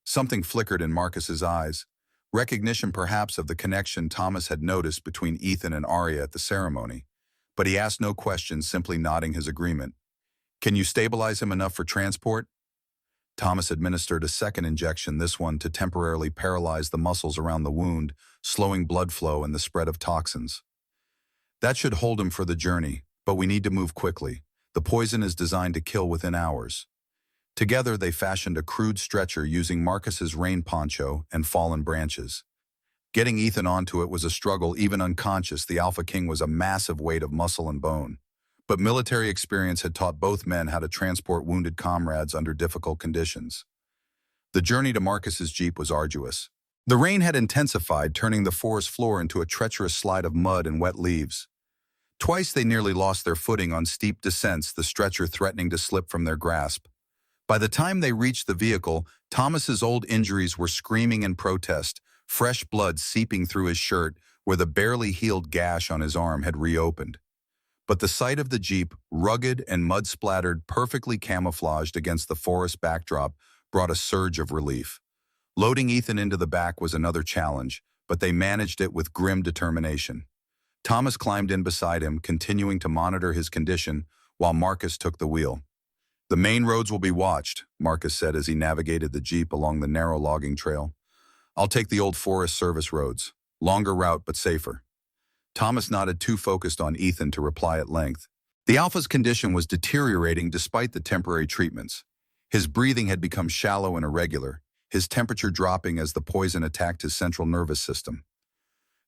Something flickered in Marcus's eyes, recognition perhaps of the connection Thomas had noticed between Ethan and Aria at the ceremony. But he asked no questions, simply nodding his agreement. Can you stabilize him enough for transport? Thomas administered a second injection, this one to temporarily paralyze the muscles around the wound, slowing blood flow and the spread of toxins. That should hold him for the journey, but we need to move quickly. The poison is designed to kill within hours. Together, they fashioned a crude stretcher using Marcus's rain poncho and fallen branches. Getting Ethan onto it was a struggle. Even unconscious, the Alpha King was a massive weight of muscle and bone. But military experience had taught both men how to transport wounded comrades under difficult conditions. The journey to Marcus's jeep was arduous. The rain had intensified, turning the forest floor into a treacherous slide of mud and wet leaves. Twice they nearly lost their footing on steep descents, the stretcher threatening to slip from their grasp. By the time they reached the vehicle, Thomas's old injuries were screaming in protest, fresh blood seeping through his shirt where the barely healed gash on his arm had reopened. But the sight of the jeep, rugged and mud-splattered, perfectly camouflaged against the forest backdrop, brought a surge of relief. Loading Ethan into the back was another challenge, but they managed it with grim determination. Thomas climbed in beside him, continuing to monitor his condition, while Marcus took the wheel. "The main roads will be watched," Marcus said as he navigated the jeep along the narrow logging trail. "I'll take the old Forest Service roads. Longer route, but safer." Thomas nodded, too focused on Ethan to reply at length. The Alpha's condition was deteriorating despite the temporary treatments. His breathing had become shallow and irregular, his temperature dropping as the poison attacked his central nervous system.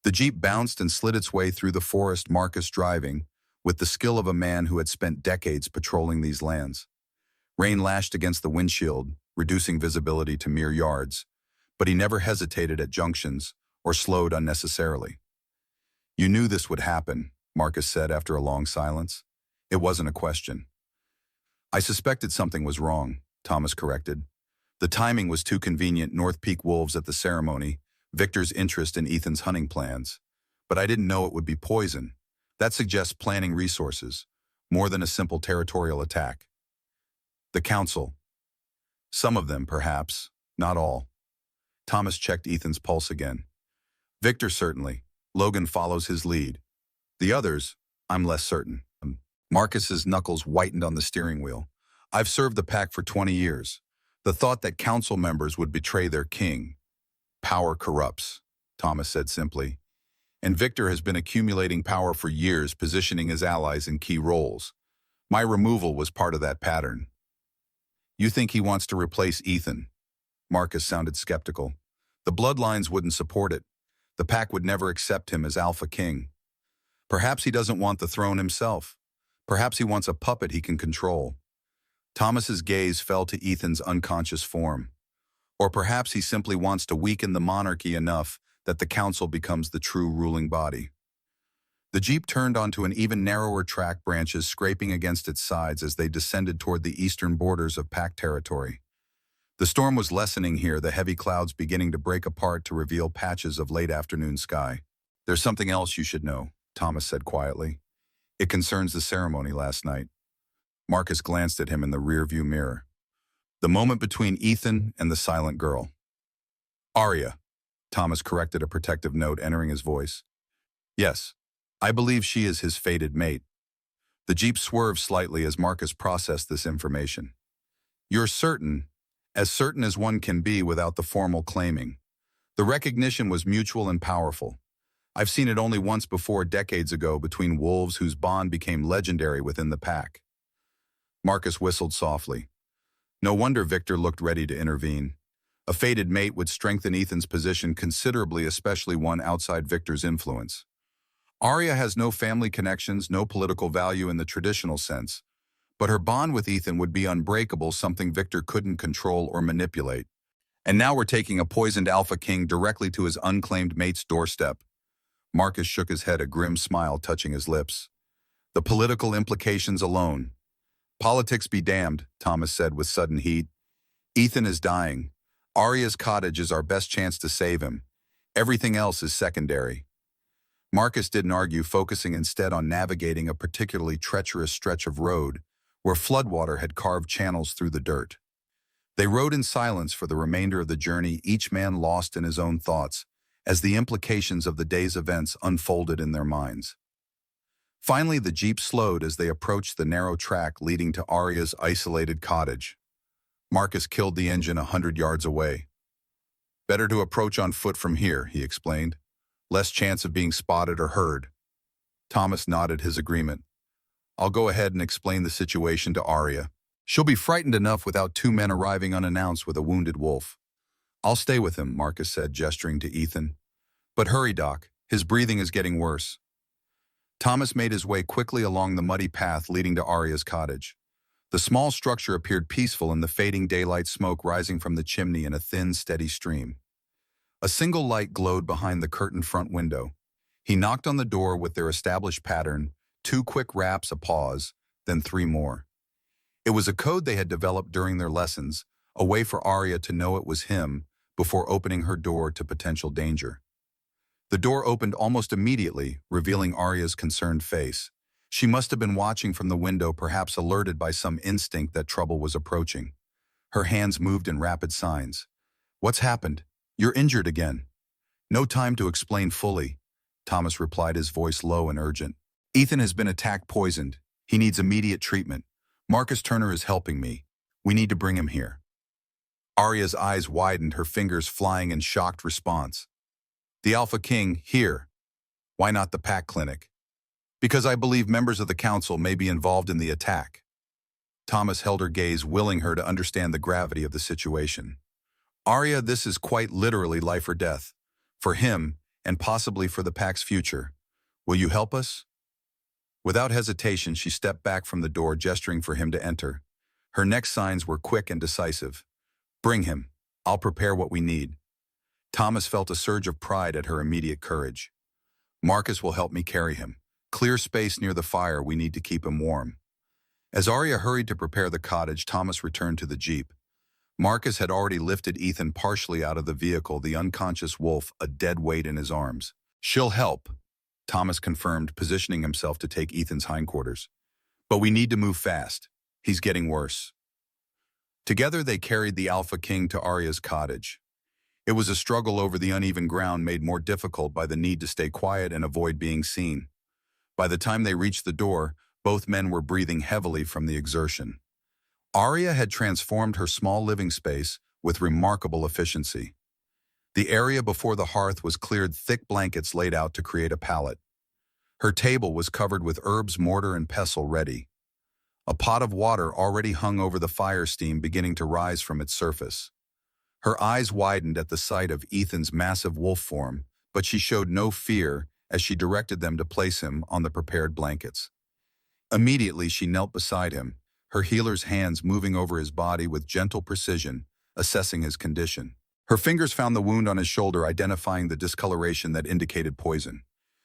The jeep bounced and slid its way through the forest, Marcus driving, with the skill of a man who had spent decades patrolling these lands. Rain lashed against the windshield, reducing visibility to mere yards, but he never hesitated at junctions or slowed unnecessarily. "You knew this would happen," Marcus said after a long silence. "It wasn't a question." "I suspected something was wrong," Thomas corrected. "The timing was too convenient, North Peak wolves at the ceremony, Victor's interest in Ethan's hunting plans. But I didn't know it would be poison. That suggests planning resources, more than a simple territorial attack." "The Council. Some of them, perhaps, not all." Thomas checked Ethan's pulse again. "Victor, certainly. Logan follows his lead. The others, I'm less certain." Marcus's knuckles whitened on the steering wheel. "I've served the pack for 20 years. The thought that council members would betray their king. Power corrupts," Thomas said simply. "And Victor has been accumulating power for years, positioning his allies in key roles. My removal was part of that pattern." "You think he wants to replace Ethan?" Marcus sounded skeptical. "The bloodlines wouldn't support it. The pack would never accept him as Alpha King. Perhaps he doesn't want the throne himself. Perhaps he wants a puppet he can control." Thomas's gaze fell to Ethan's unconscious form. "Or perhaps he simply wants to weaken the monarchy enough that the council becomes the true ruling body." The jeep turned onto an even narrower track, branches scraping against its sides as they descended toward the eastern borders of pack territory. The storm was lessening here, the heavy clouds beginning to break apart to reveal patches of late afternoon sky. "There's something else you should know," Thomas said quietly. "It concerns the ceremony last night." Marcus glanced at him in the rearview mirror. "The moment between Ethan and the silent girl." "Aria," Thomas corrected, a protective note entering his voice. "Yes, I believe she is his fated mate." The jeep swerved slightly as Marcus processed this information. "You're certain? As certain as one can be without the formal claiming. The recognition was mutual and powerful. I've seen it only once before, decades ago, between wolves whose bond became legendary within the pack." Marcus whistled softly. No wonder Victor looked ready to intervene. A fated mate would strengthen Ethan's position considerably, especially one outside Victor's influence. Aria has no family connections, no political value in the traditional sense. But her bond with Ethan would be unbreakable, something Victor couldn't control or manipulate. And now we're taking a poisoned Alpha King directly to his unclaimed mate's doorstep. Marcus shook his head, a grim smile touching his lips. "The political implications alone." "Politics be damned," Thomas said with sudden heat. "Ethan is dying. Aria's cottage is our best chance to save him. Everything else is secondary." Marcus didn't argue, focusing instead on navigating a particularly treacherous stretch of road where floodwater had carved channels through the dirt. They rode in silence for the remainder of the journey, each man lost in his own thoughts, as the implications of the day's events unfolded in their minds. Finally, the jeep slowed as they approached the narrow track leading to Aria's isolated cottage. Marcus killed the engine 100 yards away. "Better to approach on foot from here," he explained. "Less chance of being spotted or heard." Thomas nodded his agreement. "I'll go ahead and explain the situation to Aria. She'll be frightened enough without two men arriving unannounced with a wounded wolf." "I'll stay with him," Marcus said, gesturing to Ethan. "But hurry, Doc. His breathing is getting worse." Thomas made his way quickly along the muddy path leading to Aria's cottage. The small structure appeared peaceful in the fading daylight smoke rising from the chimney in a thin, steady stream. A single light glowed behind the curtained front window. He knocked on the door with their established pattern, 2 quick raps, a pause, then 3 more. It was a code they had developed during their lessons, a way for Aria to know it was him before opening her door to potential danger. The door opened almost immediately, revealing Aria's concerned face. She must have been watching from the window, perhaps alerted by some instinct that trouble was approaching. Her hands moved in rapid signs. "What's happened? You're injured again." "No time to explain fully," Thomas replied, his voice low and urgent. "Ethan has been attacked, poisoned. He needs immediate treatment. Marcus Turner is helping me. We need to bring him here." Aria's eyes widened, her fingers flying in shocked response. "The Alpha King, here. Why not the Pack Clinic?" "Because I believe members of the council may be involved in the attack." Thomas held her gaze, willing her to understand the gravity of the situation. "Aria, this is quite literally life or death. For him, and possibly for the Pack's future. Will you help us?" Without hesitation, she stepped back from the door, gesturing for him to enter. Her next signs were quick and decisive. "Bring him. I'll prepare what we need." Thomas felt a surge of pride at her immediate courage. "Marcus will help me carry him. Clear space near the fire, we need to keep him warm." As Aria hurried to prepare the cottage, Thomas returned to the jeep. Marcus had already lifted Ethan partially out of the vehicle, the unconscious wolf a dead weight in his arms. "She'll help," Thomas confirmed, positioning himself to take Ethan's hindquarters. "But we need to move fast. He's getting worse." Together they carried the Alpha King to Aria's cottage. It was a struggle over the uneven ground, made more difficult by the need to stay quiet and avoid being seen. By the time they reached the door, both men were breathing heavily from the exertion. Aria had transformed her small living space with remarkable efficiency. The area before the hearth was cleared, thick blankets laid out to create a pallet. Her table was covered with herbs, mortar, and pestle ready. A pot of water already hung over the fire, steam beginning to rise from its surface. Her eyes widened at the sight of Ethan's massive wolf form, but she showed no fear as she directed them to place him on the prepared blankets. Immediately, she knelt beside him, her healer's hands moving over his body with gentle precision, assessing his condition. Her fingers found the wound on his shoulder, identifying the discoloration that indicated poison.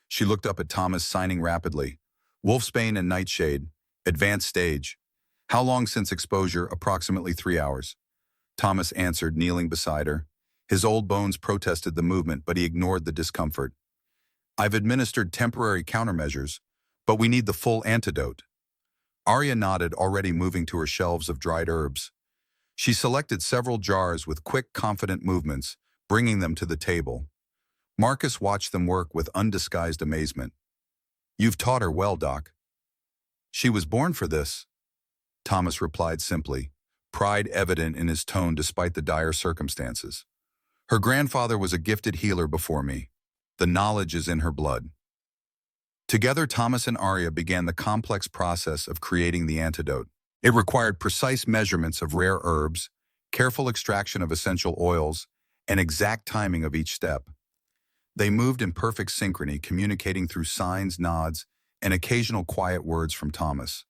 She looked up at Thomas, signing rapidly. "Wolfsbane and nightshade. Advanced stage. How long since exposure?" "Approximately 3 hours." Thomas answered, kneeling beside her. His old bones protested the movement, but he ignored the discomfort. "I've administered temporary countermeasures, but we need the full antidote." Aria nodded, already moving to her shelves of dried herbs. She selected several jars with quick, confident movements, bringing them to the table. Marcus watched them work with undisguised amazement. "You've taught her well, Doc." "She was born for this," Thomas replied simply, pride evident in his tone despite the dire circumstances. "Her grandfather was a gifted healer before me. The knowledge is in her blood." Together, Thomas and Aria began the complex process of creating the antidote. It required precise measurements of rare herbs, careful extraction of essential oils, and exact timing of each step. They moved in perfect synchrony, communicating through signs, nods, and occasional quiet words from Thomas.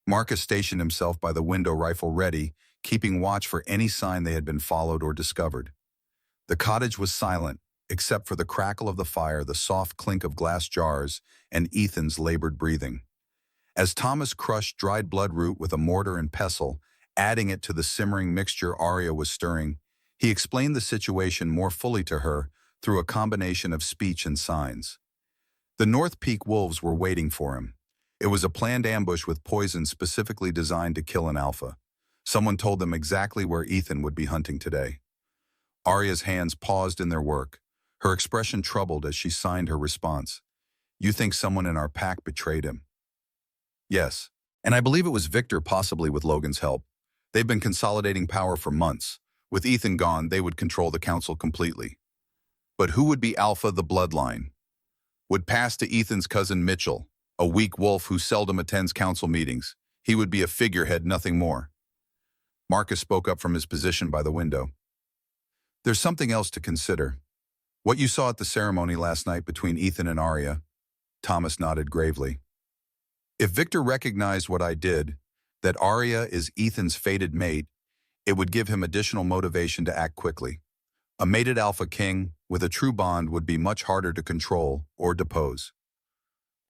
Marcus stationed himself by the window, rifle ready, keeping watch for any sign they had been followed or discovered. The cottage was silent, except for the crackle of the fire, the soft clink of glass jars, and Ethan's labored breathing. As Thomas crushed dried bloodroot with a mortar and pestle, adding it to the simmering mixture Aria was stirring, he explained the situation more fully to her through a combination of speech and signs. The North Peak wolves were waiting for him. It was a planned ambush with poison specifically designed to kill an alpha. Someone told them exactly where Ethan would be hunting today. Aria's hands paused in their work, her expression troubled as she signed her response. You think someone in our pack betrayed him? Yes. And I believe it was Victor, possibly with Logan's help. They've been consolidating power for months. With Ethan gone, they would control the council completely. But who would be Alpha, the bloodline? Would pass to Ethan's cousin Mitchell, a weak wolf who seldom attends council meetings. He would be a figurehead, nothing more. Marcus spoke up from his position by the window. There's something else to consider. What you saw at the ceremony last night between Ethan and Aria. Thomas nodded gravely. If Victor recognized what I did, that Aria is Ethan's fated mate, it would give him additional motivation to act quickly. A mated Alpha King with a true bond would be much harder to control or depose.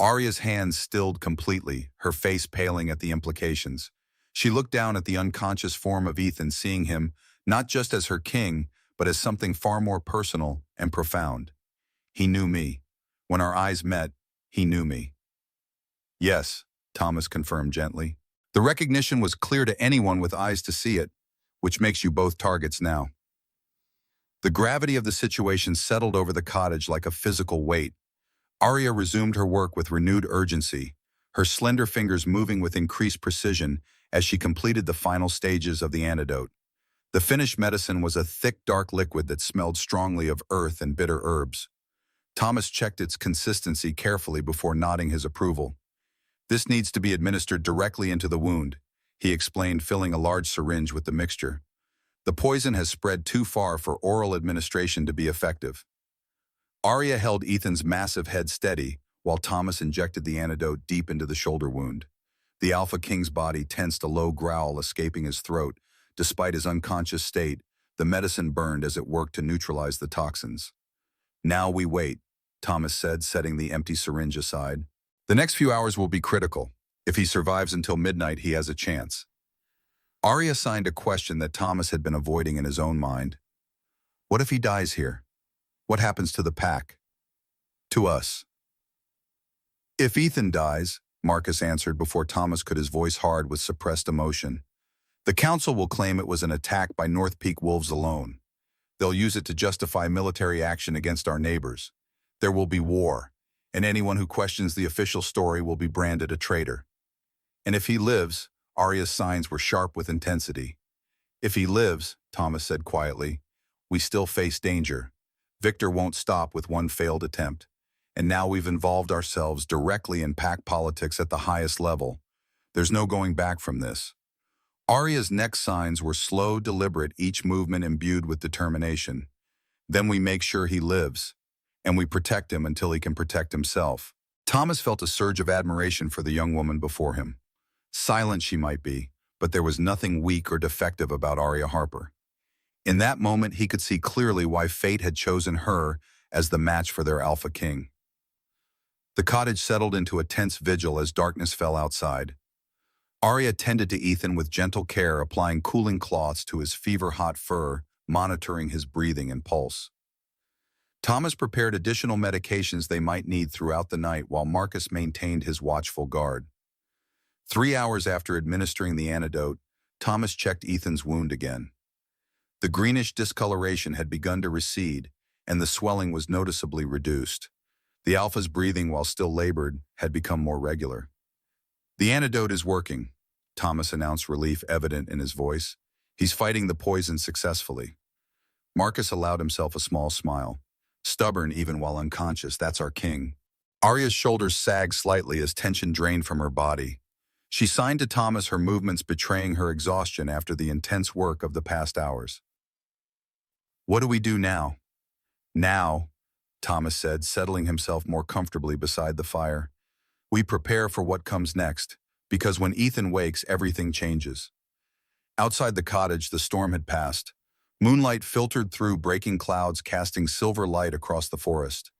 Aria's hands stilled completely, her face paling at the implications. She looked down at the unconscious form of Ethan, seeing him not just as her king, but as something far more personal and profound. He knew me. When our eyes met, he knew me. Yes, Thomas confirmed gently. The recognition was clear to anyone with eyes to see it, which makes you both targets now. The gravity of the situation settled over the cottage like a physical weight. Aria resumed her work with renewed urgency, her slender fingers moving with increased precision as she completed the final stages of the antidote. The finished medicine was a thick, dark liquid that smelled strongly of earth and bitter herbs. Thomas checked its consistency carefully before nodding his approval. This needs to be administered directly into the wound, he explained, filling a large syringe with the mixture. The poison has spread too far for oral administration to be effective. Aria held Ethan's massive head steady while Thomas injected the antidote deep into the shoulder wound. The Alpha King's body tensed, a low growl escaping his throat. Despite his unconscious state, the medicine burned as it worked to neutralize the toxins. Now we wait, Thomas said, setting the empty syringe aside. The next few hours will be critical. If he survives until midnight, he has a chance. Aria signed a question that Thomas had been avoiding in his own mind. What if he dies here? What happens to the pack? To us? If Ethan dies, Marcus answered before Thomas could, his voice hard with suppressed emotion. The council will claim it was an attack by North Peak wolves alone. They'll use it to justify military action against our neighbors. There will be war, and anyone who questions the official story will be branded a traitor. And if he lives, Aria's signs were sharp with intensity. If he lives, Thomas said quietly, we still face danger. Victor won't stop with one failed attempt. And now we've involved ourselves directly in pack politics at the highest level. There's no going back from this. Aria's next signs were slow, deliberate, each movement imbued with determination. Then we make sure he lives, and we protect him until he can protect himself. Thomas felt a surge of admiration for the young woman before him. Silent she might be, but there was nothing weak or defective about Aria Harper. In that moment, he could see clearly why fate had chosen her as the match for their Alpha King. The cottage settled into a tense vigil as darkness fell outside. Aria tended to Ethan with gentle care, applying cooling cloths to his fever-hot fur, monitoring his breathing and pulse. Thomas prepared additional medications they might need throughout the night while Marcus maintained his watchful guard. 3 hours after administering the antidote, Thomas checked Ethan's wound again. The greenish discoloration had begun to recede, and the swelling was noticeably reduced. The Alpha's breathing, while still labored, had become more regular. The antidote is working, Thomas announced, relief evident in his voice. He's fighting the poison successfully. Marcus allowed himself a small smile. Stubborn even while unconscious, that's our king. Aria's shoulders sagged slightly as tension drained from her body. She signed to Thomas, her movements betraying her exhaustion after the intense work of the past hours. What do we do now? Now, Thomas said, settling himself more comfortably beside the fire. We prepare for what comes next, because when Ethan wakes, everything changes. Outside the cottage, the storm had passed. Moonlight filtered through breaking clouds, casting silver light across the forest.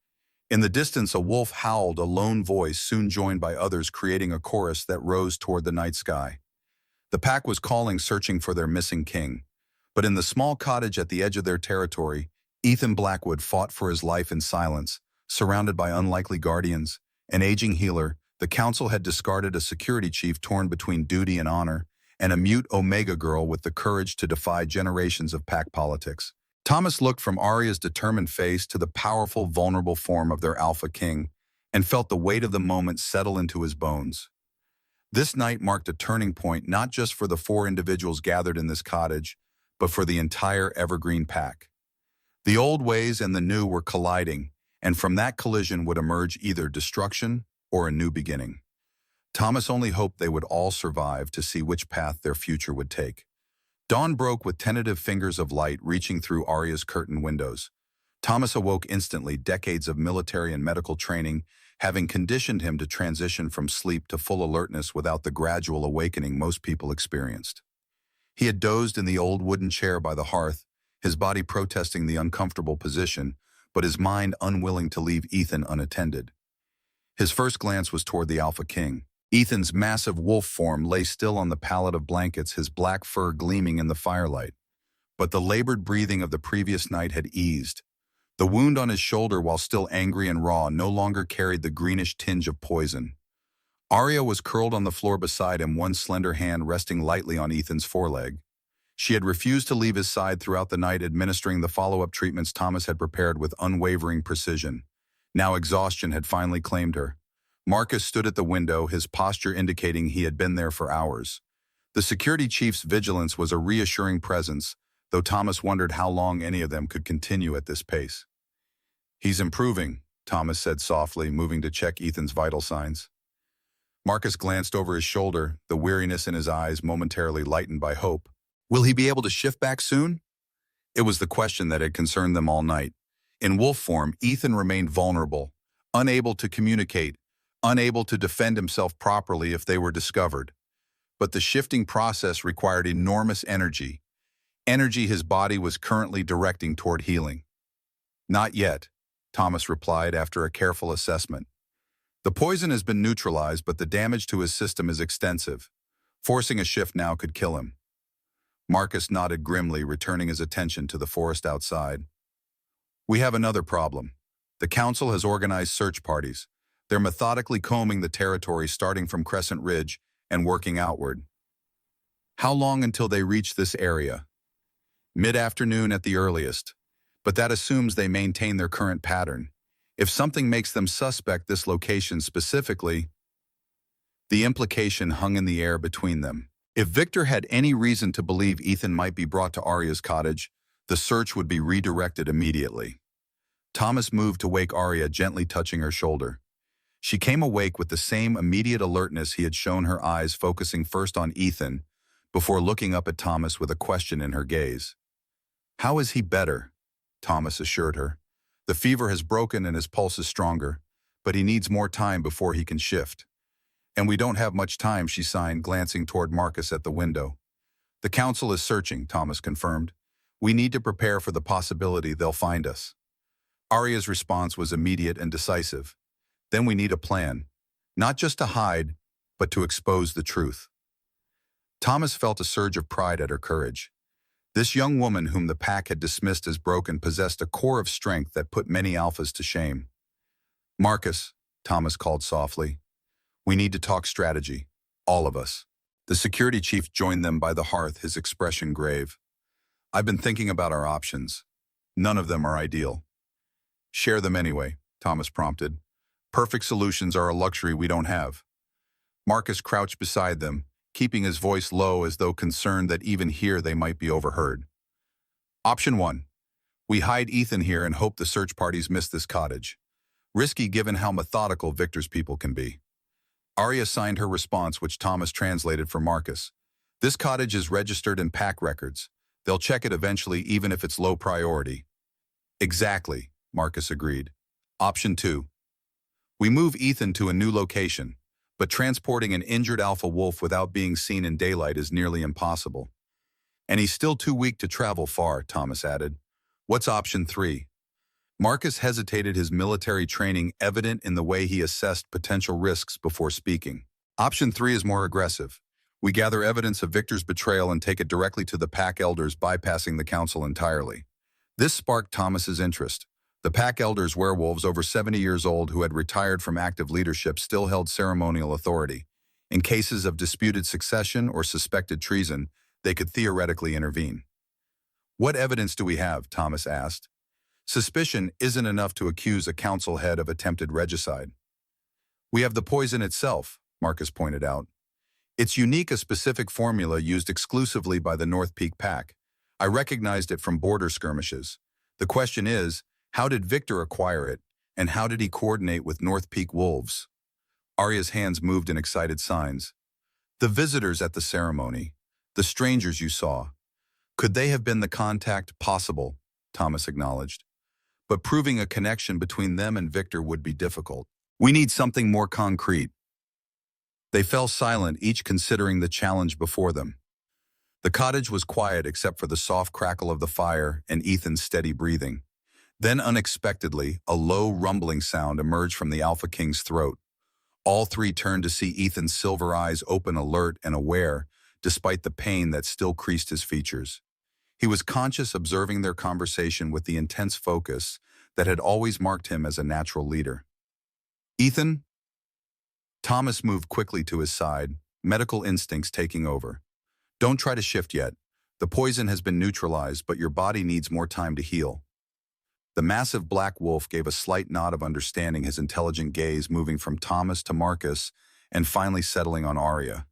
In the distance, a wolf howled, a lone voice, soon joined by others, creating a chorus that rose toward the night sky. The pack was calling, searching for their missing king. But in the small cottage at the edge of their territory, Ethan Blackwood fought for his life in silence, surrounded by unlikely guardians. An aging healer, the council had discarded a security chief torn between duty and honor, and a mute Omega girl with the courage to defy generations of pack politics. Thomas looked from Aria's determined face to the powerful, vulnerable form of their Alpha King, and felt the weight of the moment settle into his bones. This night marked a turning point not just for the 4 individuals gathered in this cottage, but for the entire Evergreen Pack. The old ways and the new were colliding, and from that collision would emerge either destruction or a new beginning. Thomas only hoped they would all survive to see which path their future would take. Dawn broke with tentative fingers of light reaching through Aria's curtain windows. Thomas awoke instantly, decades of military and medical training having conditioned him to transition from sleep to full alertness without the gradual awakening most people experienced. He had dozed in the old wooden chair by the hearth, his body protesting the uncomfortable position, but his mind unwilling to leave Ethan unattended. His first glance was toward the Alpha King. Ethan's massive wolf form lay still on the pallet of blankets, his black fur gleaming in the firelight. But the labored breathing of the previous night had eased. The wound on his shoulder, while still angry and raw, no longer carried the greenish tinge of poison. Aria was curled on the floor beside him, one slender hand resting lightly on Ethan's foreleg. She had refused to leave his side throughout the night, administering the follow-up treatments Thomas had prepared with unwavering precision. Now exhaustion had finally claimed her. Marcus stood at the window, his posture indicating he had been there for hours. The security chief's vigilance was a reassuring presence, though Thomas wondered how long any of them could continue at this pace. "He's improving," Thomas said softly, moving to check Ethan's vital signs. Marcus glanced over his shoulder, the weariness in his eyes momentarily lightened by hope. Will he be able to shift back soon? It was the question that had concerned them all night. In wolf form, Ethan remained vulnerable, unable to communicate, unable to defend himself properly if they were discovered. But the shifting process required enormous energy his body was currently directing toward healing. "Not yet," Thomas replied after a careful assessment. "The poison has been neutralized, but the damage to his system is extensive. Forcing a shift now could kill him." Marcus nodded grimly, returning his attention to the forest outside. "We have another problem. The council has organized search parties. They're methodically combing the territory starting from Crescent Ridge and working outward." "How long until they reach this area?" "Mid-afternoon at the earliest. But that assumes they maintain their current pattern. If something makes them suspect this location specifically..." The implication hung in the air between them. If Victor had any reason to believe Ethan might be brought to Aria's cottage, the search would be redirected immediately. Thomas moved to wake Aria, gently touching her shoulder. She came awake with the same immediate alertness he had shown, her eyes focusing first on Ethan before looking up at Thomas with a question in her gaze. "How is he better?" Thomas assured her. "The fever has broken and his pulse is stronger, but he needs more time before he can shift." "And we don't have much time," she signed, glancing toward Marcus at the window. "The council is searching," Thomas confirmed. "We need to prepare for the possibility they'll find us." Aria's response was immediate and decisive. "Then we need a plan, not just to hide, but to expose the truth." Thomas felt a surge of pride at her courage. This young woman, whom the pack had dismissed as broken, possessed a core of strength that put many alphas to shame. "Marcus," Thomas called softly, "we need to talk strategy, all of us." The security chief joined them by the hearth, his expression grave. "I've been thinking about our options. None of them are ideal." "Share them anyway," Thomas prompted. "Perfect solutions are a luxury we don't have." Marcus crouched beside them, keeping his voice low as though concerned that even here they might be overheard. "Option 1. We hide Ethan here and hope the search parties miss this cottage. Risky given how methodical Victor's people can be." Aria signed her response, which Thomas translated for Marcus. "This cottage is registered in pack records. They'll check it eventually, even if it's low priority." "Exactly," Marcus agreed. "Option 2. We move Ethan to a new location, but transporting an injured alpha wolf without being seen in daylight is nearly impossible. And he's still too weak to travel far," Thomas added. "What's option 3? Marcus hesitated, his military training evident in the way he assessed potential risks before speaking. "Option 3 is more aggressive. We gather evidence of Victor's betrayal and take it directly to the pack elders, bypassing the council entirely." This sparked Thomas's interest. The pack elders, werewolves over 70 years old who had retired from active leadership, still held ceremonial authority. In cases of disputed succession or suspected treason, they could theoretically intervene. "What evidence do we have?" Thomas asked. "Suspicion isn't enough to accuse a council head of attempted regicide." We have the poison itself, Marcus pointed out. It's unique, a specific formula used exclusively by the North Peak Pack. I recognized it from border skirmishes. The question is, how did Victor acquire it, and how did he coordinate with North Peak wolves? Aria's hands moved in excited signs. The visitors at the ceremony, the strangers you saw. Could they have been the contact? Possible, Thomas acknowledged. But proving a connection between them and Victor would be difficult. We need something more concrete. They fell silent, each considering the challenge before them. The cottage was quiet except for the soft crackle of the fire and Ethan's steady breathing. Then unexpectedly, a low rumbling sound emerged from the Alpha King's throat. All three turned to see Ethan's silver eyes open, alert and aware, despite the pain that still creased his features. He was conscious, observing their conversation with the intense focus that had always marked him as a natural leader. Ethan? Thomas moved quickly to his side, medical instincts taking over. Don't try to shift yet. The poison has been neutralized, but your body needs more time to heal. The massive black wolf gave a slight nod of understanding, his intelligent gaze moving from Thomas to Marcus and finally settling on Aria.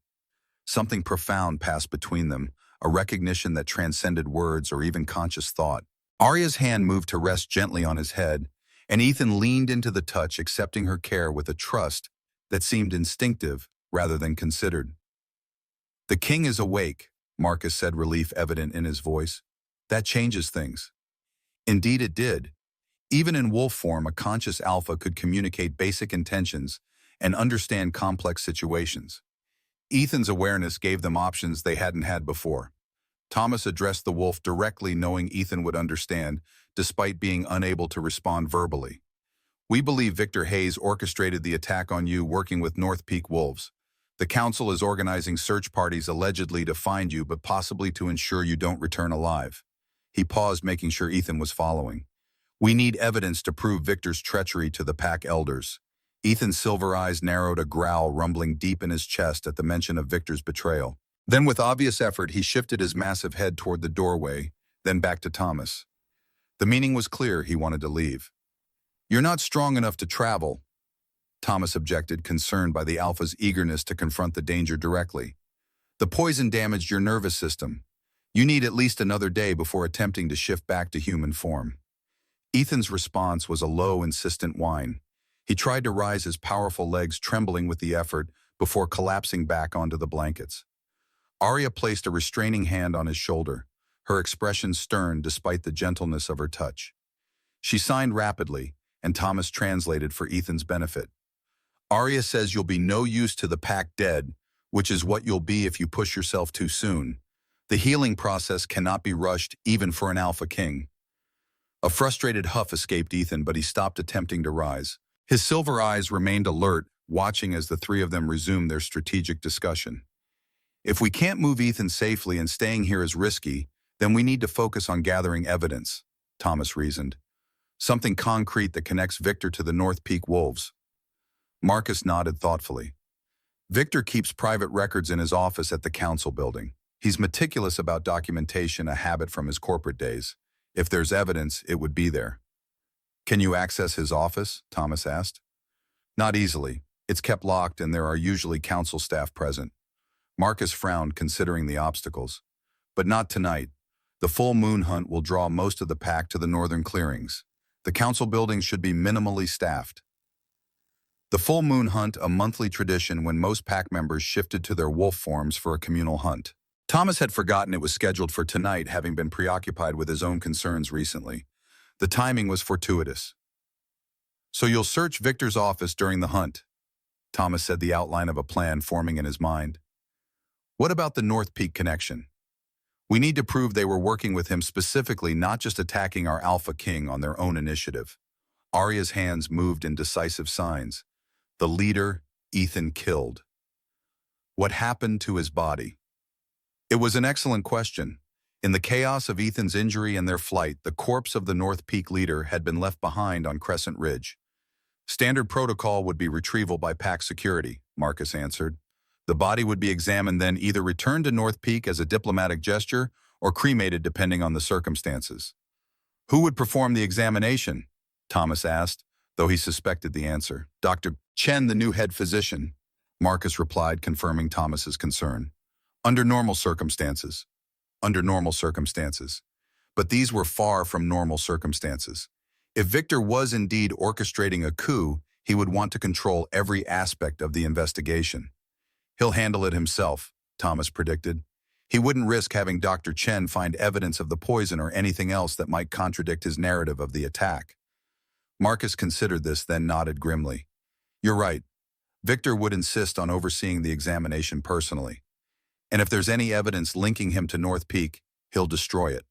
Something profound passed between them, a recognition that transcended words or even conscious thought. Aria's hand moved to rest gently on his head, and Ethan leaned into the touch, accepting her care with a trust that seemed instinctive rather than considered. The king is awake, Marcus said, relief evident in his voice. That changes things. Indeed it did. Even in wolf form, a conscious alpha could communicate basic intentions and understand complex situations. Ethan's awareness gave them options they hadn't had before. Thomas addressed the wolf directly, knowing Ethan would understand, despite being unable to respond verbally. We believe Victor Hayes orchestrated the attack on you, working with North Peak wolves. The council is organizing search parties allegedly to find you, but possibly to ensure you don't return alive. He paused, making sure Ethan was following. We need evidence to prove Victor's treachery to the pack elders. Ethan's silver eyes narrowed, a growl rumbling deep in his chest at the mention of Victor's betrayal. Then with obvious effort, he shifted his massive head toward the doorway, then back to Thomas. The meaning was clear, he wanted to leave. You're not strong enough to travel, Thomas objected, concerned by the Alpha's eagerness to confront the danger directly. The poison damaged your nervous system. You need at least another day before attempting to shift back to human form. Ethan's response was a low, insistent whine. He tried to rise, his powerful legs trembling with the effort before collapsing back onto the blankets. Aria placed a restraining hand on his shoulder, her expression stern despite the gentleness of her touch. She signed rapidly, and Thomas translated for Ethan's benefit. Aria says you'll be no use to the pack dead, which is what you'll be if you push yourself too soon. The healing process cannot be rushed, even for an Alpha King. A frustrated huff escaped Ethan, but he stopped attempting to rise. His silver eyes remained alert, watching as the three of them resumed their strategic discussion. If we can't move Ethan safely and staying here is risky, then we need to focus on gathering evidence, Thomas reasoned. Something concrete that connects Victor to the North Peak wolves. Marcus nodded thoughtfully. Victor keeps private records in his office at the council building. He's meticulous about documentation, a habit from his corporate days. If there's evidence, it would be there. Can you access his office? Thomas asked. Not easily. It's kept locked and there are usually council staff present. Marcus frowned, considering the obstacles. But not tonight. The full moon hunt will draw most of the pack to the northern clearings. The council building should be minimally staffed. The full moon hunt, a monthly tradition when most pack members shifted to their wolf forms for a communal hunt. Thomas had forgotten it was scheduled for tonight, having been preoccupied with his own concerns recently. The timing was fortuitous. So you'll search Victor's office during the hunt, Thomas said, the outline of a plan forming in his mind. What about the North Peak connection? We need to prove they were working with him specifically, not just attacking our Alpha King on their own initiative. Aria's hands moved in decisive signs. The leader, Ethan, killed. What happened to his body? It was an excellent question. In the chaos of Ethan's injury and their flight, the corpse of the North Peak leader had been left behind on Crescent Ridge. Standard protocol would be retrieval by pack security, Marcus answered. The body would be examined, then either returned to North Peak as a diplomatic gesture or cremated depending on the circumstances. Who would perform the examination? Thomas asked, though he suspected the answer. Dr. Chen, the new head physician, Marcus replied, confirming Thomas's concern. Under normal circumstances. Under normal circumstances. But these were far from normal circumstances. If Victor was indeed orchestrating a coup, he would want to control every aspect of the investigation. He'll handle it himself, Thomas predicted. He wouldn't risk having Dr. Chen find evidence of the poison or anything else that might contradict his narrative of the attack. Marcus considered this, then nodded grimly. You're right. Victor would insist on overseeing the examination personally. And if there's any evidence linking him to North Peak, he'll destroy it.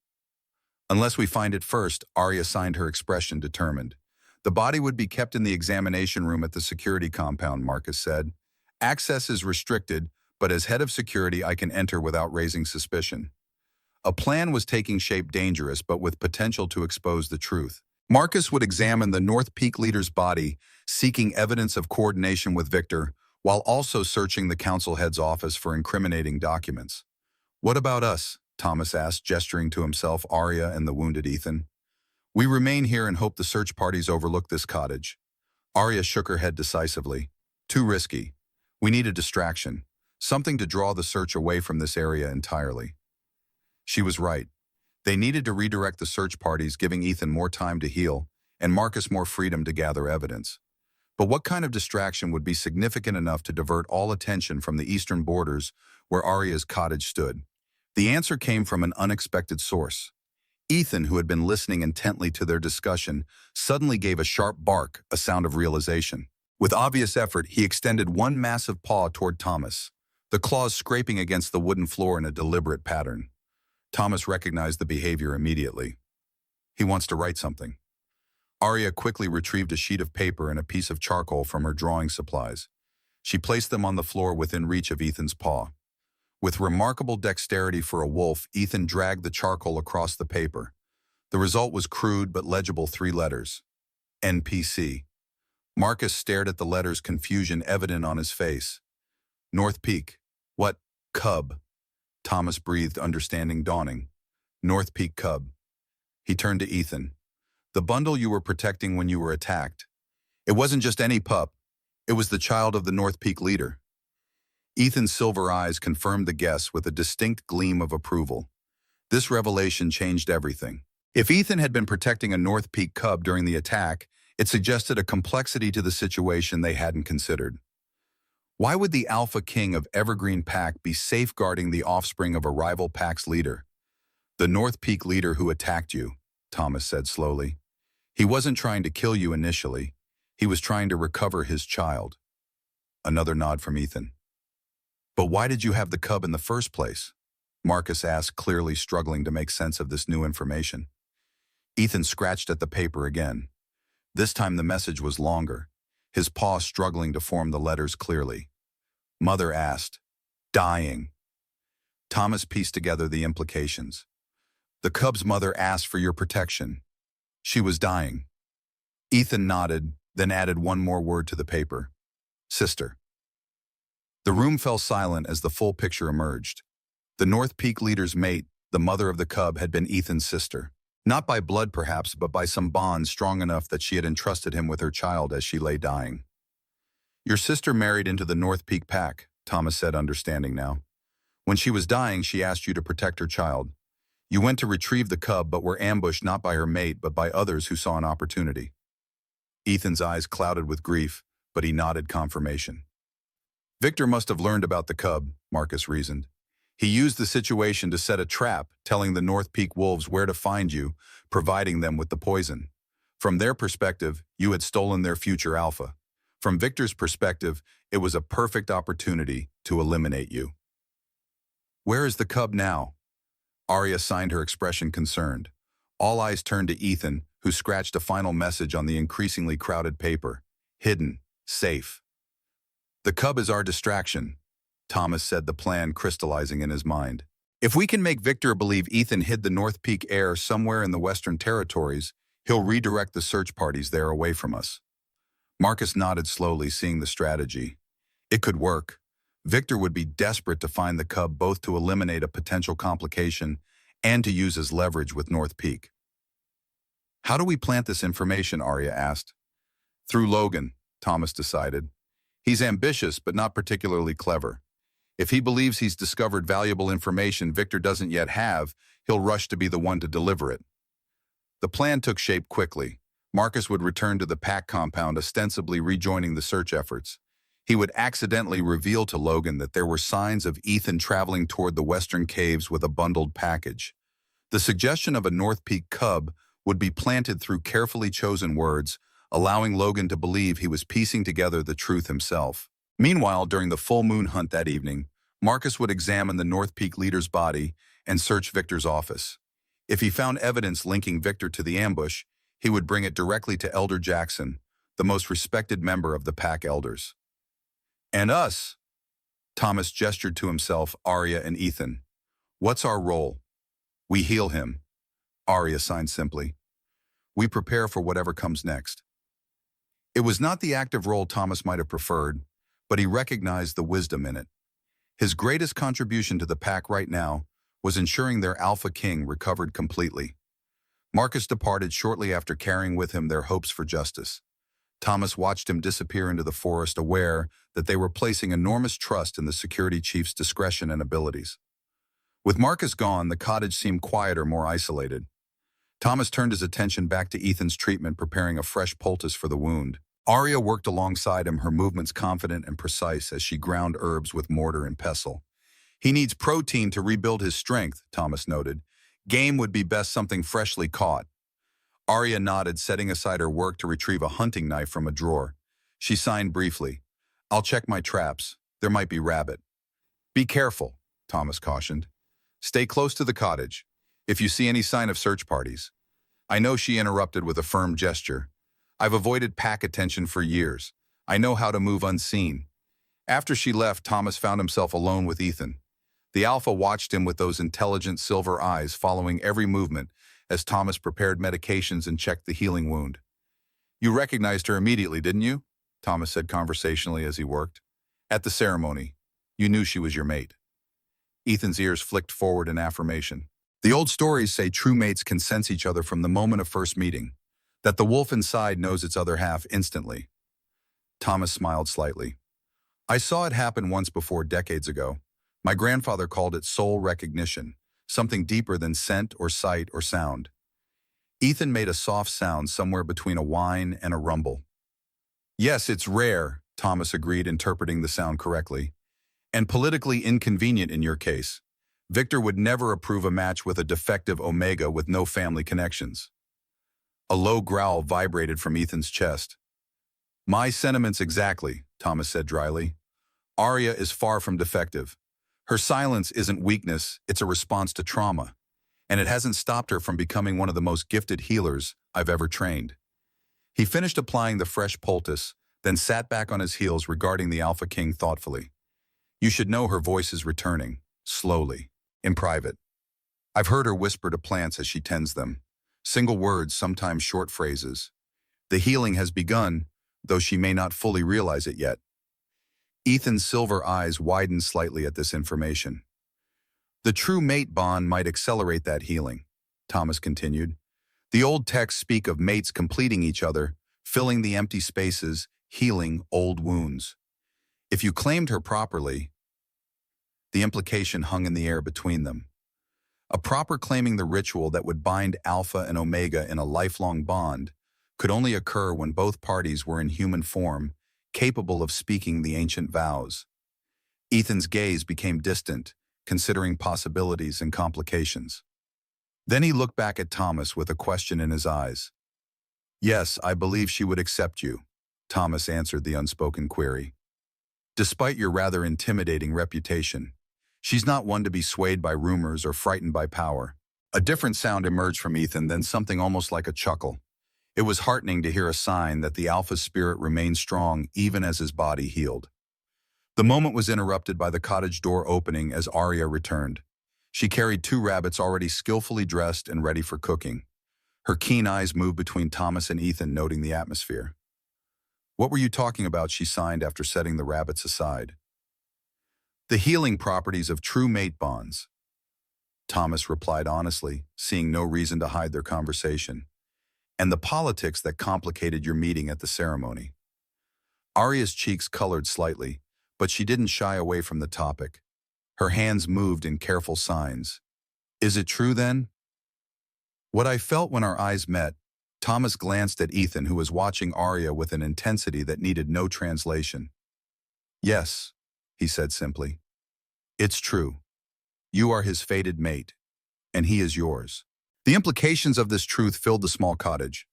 Unless we find it first, Aria signed her expression, determined. The body would be kept in the examination room at the security compound, Marcus said. Access is restricted, but as head of security I can enter without raising suspicion. A plan was taking shape, dangerous, but with potential to expose the truth. Marcus would examine the North Peak leader's body, seeking evidence of coordination with Victor, while also searching the council head's office for incriminating documents. What about us? Thomas asked, gesturing to himself, Aria, and the wounded Ethan. We remain here and hope the search parties overlook this cottage. Aria shook her head decisively. Too risky. We need a distraction, something to draw the search away from this area entirely. She was right. They needed to redirect the search parties, giving Ethan more time to heal, and Marcus more freedom to gather evidence. But what kind of distraction would be significant enough to divert all attention from the eastern borders where Aria's cottage stood? The answer came from an unexpected source. Ethan, who had been listening intently to their discussion, suddenly gave a sharp bark, a sound of realization. With obvious effort, he extended one massive paw toward Thomas, the claws scraping against the wooden floor in a deliberate pattern. Thomas recognized the behavior immediately. He wants to write something. Aria quickly retrieved a sheet of paper and a piece of charcoal from her drawing supplies. She placed them on the floor within reach of Ethan's paw. With remarkable dexterity for a wolf, Ethan dragged the charcoal across the paper. The result was crude but legible 3 letters. NPC. Marcus stared at the letters, confusion evident on his face. North Peak. What? Cub. Thomas breathed, understanding dawning. North Peak Cub. He turned to Ethan. The bundle you were protecting when you were attacked. It wasn't just any pup. It was the child of the North Peak leader. Ethan's silver eyes confirmed the guess with a distinct gleam of approval. This revelation changed everything. If Ethan had been protecting a North Peak cub during the attack, it suggested a complexity to the situation they hadn't considered. Why would the Alpha King of Evergreen Pack be safeguarding the offspring of a rival pack's leader? The North Peak leader who attacked you, Thomas said slowly. He wasn't trying to kill you initially. He was trying to recover his child. Another nod from Ethan. But why did you have the cub in the first place? Marcus asked, clearly struggling to make sense of this new information. Ethan scratched at the paper again. This time the message was longer, his paw struggling to form the letters clearly. Mother asked, dying. Thomas pieced together the implications. The cub's mother asked for your protection. She was dying. Ethan nodded, then added one more word to the paper. Sister. The room fell silent as the full picture emerged. The North Peak leader's mate, the mother of the cub, had been Ethan's sister. Not by blood perhaps, but by some bond strong enough that she had entrusted him with her child as she lay dying. Your sister married into the North Peak Pack, Thomas said, understanding now. When she was dying, she asked you to protect her child. You went to retrieve the cub, but were ambushed not by her mate, but by others who saw an opportunity. Ethan's eyes clouded with grief, but he nodded confirmation. Victor must have learned about the cub, Marcus reasoned. He used the situation to set a trap, telling the North Peak wolves where to find you, providing them with the poison. From their perspective, you had stolen their future alpha. From Victor's perspective, it was a perfect opportunity to eliminate you. Where is the cub now? Aria signed her expression concerned. All eyes turned to Ethan, who scratched a final message on the increasingly crowded paper. Hidden. Safe. The cub is our distraction, Thomas said, the plan crystallizing in his mind. If we can make Victor believe Ethan hid the North Peak heir somewhere in the Western Territories, he'll redirect the search parties there away from us. Marcus nodded slowly, seeing the strategy. It could work. Victor would be desperate to find the cub, both to eliminate a potential complication and to use as leverage with North Peak. How do we plant this information? Aria asked. Through Logan, Thomas decided. He's ambitious, but not particularly clever. If he believes he's discovered valuable information Victor doesn't yet have, he'll rush to be the one to deliver it. The plan took shape quickly. Marcus would return to the Pack compound, ostensibly rejoining the search efforts. He would accidentally reveal to Logan that there were signs of Ethan traveling toward the western caves with a bundled package. The suggestion of a North Peak cub would be planted through carefully chosen words, allowing Logan to believe he was piecing together the truth himself. Meanwhile, during the full moon hunt that evening, Marcus would examine the North Peak leader's body and search Victor's office. If he found evidence linking Victor to the ambush, he would bring it directly to Elder Jackson, the most respected member of the Pack elders. And us, Thomas gestured to himself, Aria, and Ethan. What's our role? We heal him, Aria signed simply. We prepare for whatever comes next. It was not the active role Thomas might have preferred, but he recognized the wisdom in it. His greatest contribution to the Pack right now was ensuring their Alpha King recovered completely. Marcus departed shortly after carrying with him their hopes for justice. Thomas watched him disappear into the forest, aware that they were placing enormous trust in the security chief's discretion and abilities. With Marcus gone, the cottage seemed quieter, more isolated. Thomas turned his attention back to Ethan's treatment, preparing a fresh poultice for the wound. Aria worked alongside him, her movements confident and precise as she ground herbs with mortar and pestle. He needs protein to rebuild his strength, Thomas noted. Game would be best something freshly caught. Aria nodded, setting aside her work to retrieve a hunting knife from a drawer. She signed briefly. I'll check my traps. There might be rabbit. Be careful, Thomas cautioned. Stay close to the cottage. If you see any sign of search parties. I know, she interrupted with a firm gesture. I've avoided Pack attention for years. I know how to move unseen. After she left, Thomas found himself alone with Ethan. The Alpha watched him with those intelligent silver eyes, following every movement as Thomas prepared medications and checked the healing wound. You recognized her immediately, didn't you? Thomas said conversationally as he worked. At the ceremony, you knew she was your mate. Ethan's ears flicked forward in affirmation. The old stories say true mates can sense each other from the moment of first meeting, that the wolf inside knows its other half instantly. Thomas smiled slightly. I saw it happen once before, decades ago. My grandfather called it soul recognition, something deeper than scent or sight or sound. Ethan made a soft sound somewhere between a whine and a rumble. Yes, it's rare, Thomas agreed, interpreting the sound correctly. And politically inconvenient in your case. Victor would never approve a match with a defective Omega with no family connections. A low growl vibrated from Ethan's chest. My sentiments exactly, Thomas said dryly. Aria is far from defective. Her silence isn't weakness, it's a response to trauma. And it hasn't stopped her from becoming one of the most gifted healers I've ever trained. He finished applying the fresh poultice, then sat back on his heels, regarding the Alpha King thoughtfully. You should know her voice is returning, slowly, in private. I've heard her whisper to plants as she tends them. Single words, sometimes short phrases. The healing has begun, though she may not fully realize it yet. Ethan's silver eyes widened slightly at this information. The true mate bond might accelerate that healing, Thomas continued. The old texts speak of mates completing each other, filling the empty spaces, healing old wounds. If you claimed her properly, the implication hung in the air between them. A proper claiming the ritual that would bind Alpha and Omega in a lifelong bond could only occur when both parties were in human form, capable of speaking the ancient vows. Ethan's gaze became distant, considering possibilities and complications. Then he looked back at Thomas with a question in his eyes. Yes, I believe she would accept you, Thomas answered the unspoken query. Despite your rather intimidating reputation, she's not one to be swayed by rumors or frightened by power. A different sound emerged from Ethan, then something almost like a chuckle. It was heartening to hear a sign that the Alpha spirit remained strong even as his body healed. The moment was interrupted by the cottage door opening as Aria returned. She carried 2 rabbits already skillfully dressed and ready for cooking. Her keen eyes moved between Thomas and Ethan, noting the atmosphere. What were you talking about? She signed after setting the rabbits aside. The healing properties of true mate bonds, Thomas replied honestly, seeing no reason to hide their conversation. And the politics that complicated your meeting at the ceremony. Aria's cheeks colored slightly, but she didn't shy away from the topic. Her hands moved in careful signs. Is it true then? What I felt when our eyes met, Thomas glanced at Ethan, who was watching Aria with an intensity that needed no translation. Yes, he said simply. It's true. You are his fated mate, and he is yours. The implications of this truth filled the small cottage.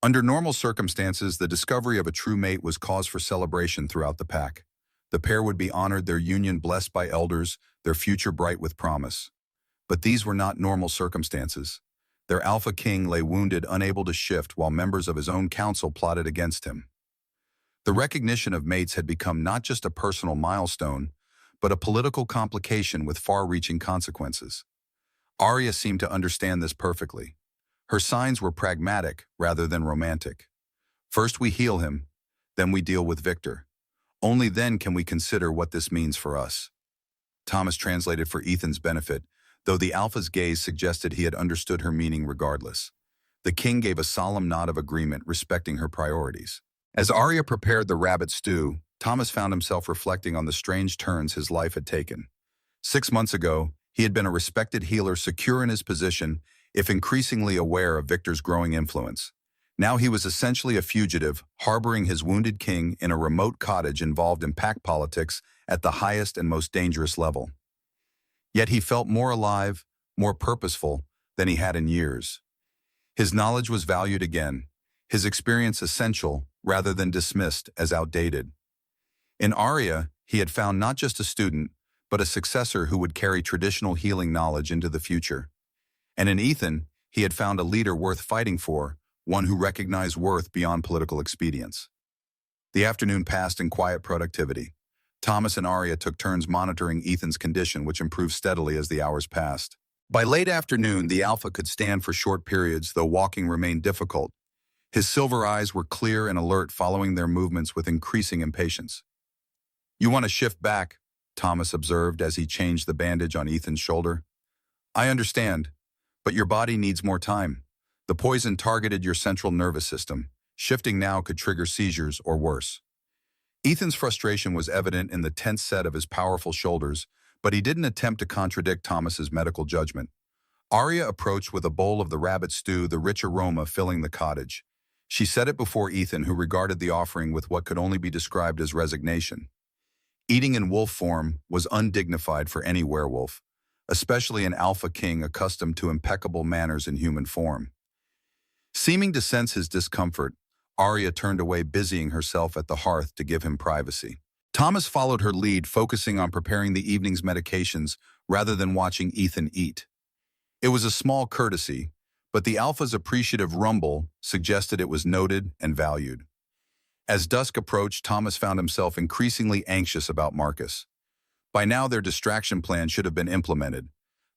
Under normal circumstances, the discovery of a true mate was cause for celebration throughout the pack. The pair would be honored, their union blessed by elders, their future bright with promise. But these were not normal circumstances. Their Alpha King lay wounded, unable to shift, while members of his own council plotted against him. The recognition of mates had become not just a personal milestone, but a political complication with far-reaching consequences. Aria seemed to understand this perfectly. Her signs were pragmatic rather than romantic. First we heal him, then we deal with Victor. Only then can we consider what this means for us. Thomas translated for Ethan's benefit, though the Alpha's gaze suggested he had understood her meaning regardless. The king gave a solemn nod of agreement, respecting her priorities. As Aria prepared the rabbit stew, Thomas found himself reflecting on the strange turns his life had taken. 6 months ago, he had been a respected healer, secure in his position, if increasingly aware of Victor's growing influence. Now he was essentially a fugitive, harboring his wounded king in a remote cottage involved in pack politics at the highest and most dangerous level. Yet he felt more alive, more purposeful than he had in years. His knowledge was valued again, his experience essential rather than dismissed as outdated. In Aria, he had found not just a student, but a successor who would carry traditional healing knowledge into the future. And in Ethan, he had found a leader worth fighting for, one who recognized worth beyond political expedience. The afternoon passed in quiet productivity. Thomas and Aria took turns monitoring Ethan's condition, which improved steadily as the hours passed. By late afternoon, the Alpha could stand for short periods, though walking remained difficult. His silver eyes were clear and alert, following their movements with increasing impatience. You want to shift back, Thomas observed as he changed the bandage on Ethan's shoulder. I understand, but your body needs more time. The poison targeted your central nervous system. Shifting now could trigger seizures or worse. Ethan's frustration was evident in the tense set of his powerful shoulders, but he didn't attempt to contradict Thomas's medical judgment. Aria approached with a bowl of the rabbit stew, the rich aroma filling the cottage. She set it before Ethan, who regarded the offering with what could only be described as resignation. Eating in wolf form was undignified for any werewolf, especially an Alpha King accustomed to impeccable manners in human form. Seeming to sense his discomfort, Aria turned away, busying herself at the hearth to give him privacy. Thomas followed her lead, focusing on preparing the evening's medications rather than watching Ethan eat. It was a small courtesy, but the Alpha's appreciative rumble suggested it was noted and valued. As dusk approached, Thomas found himself increasingly anxious about Marcus. By now, their distraction plan should have been implemented.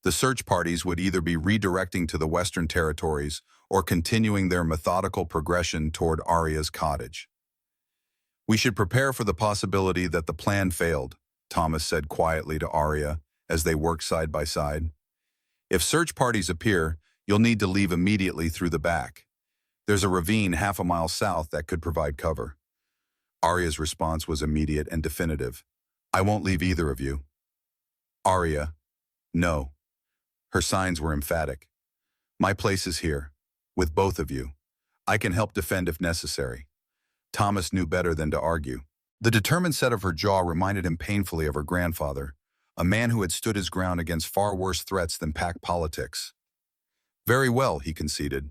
The search parties would either be redirecting to the Western Territories or continuing their methodical progression toward Aria's cottage. We should prepare for the possibility that the plan failed, Thomas said quietly to Aria as they worked side by side. If search parties appear, you'll need to leave immediately through the back. There's a ravine half a mile south that could provide cover. Aria's response was immediate and definitive. I won't leave either of you. Aria, no. Her signs were emphatic. My place is here, with both of you. I can help defend if necessary. Thomas knew better than to argue. The determined set of her jaw reminded him painfully of her grandfather, a man who had stood his ground against far worse threats than pack politics. Very well, he conceded.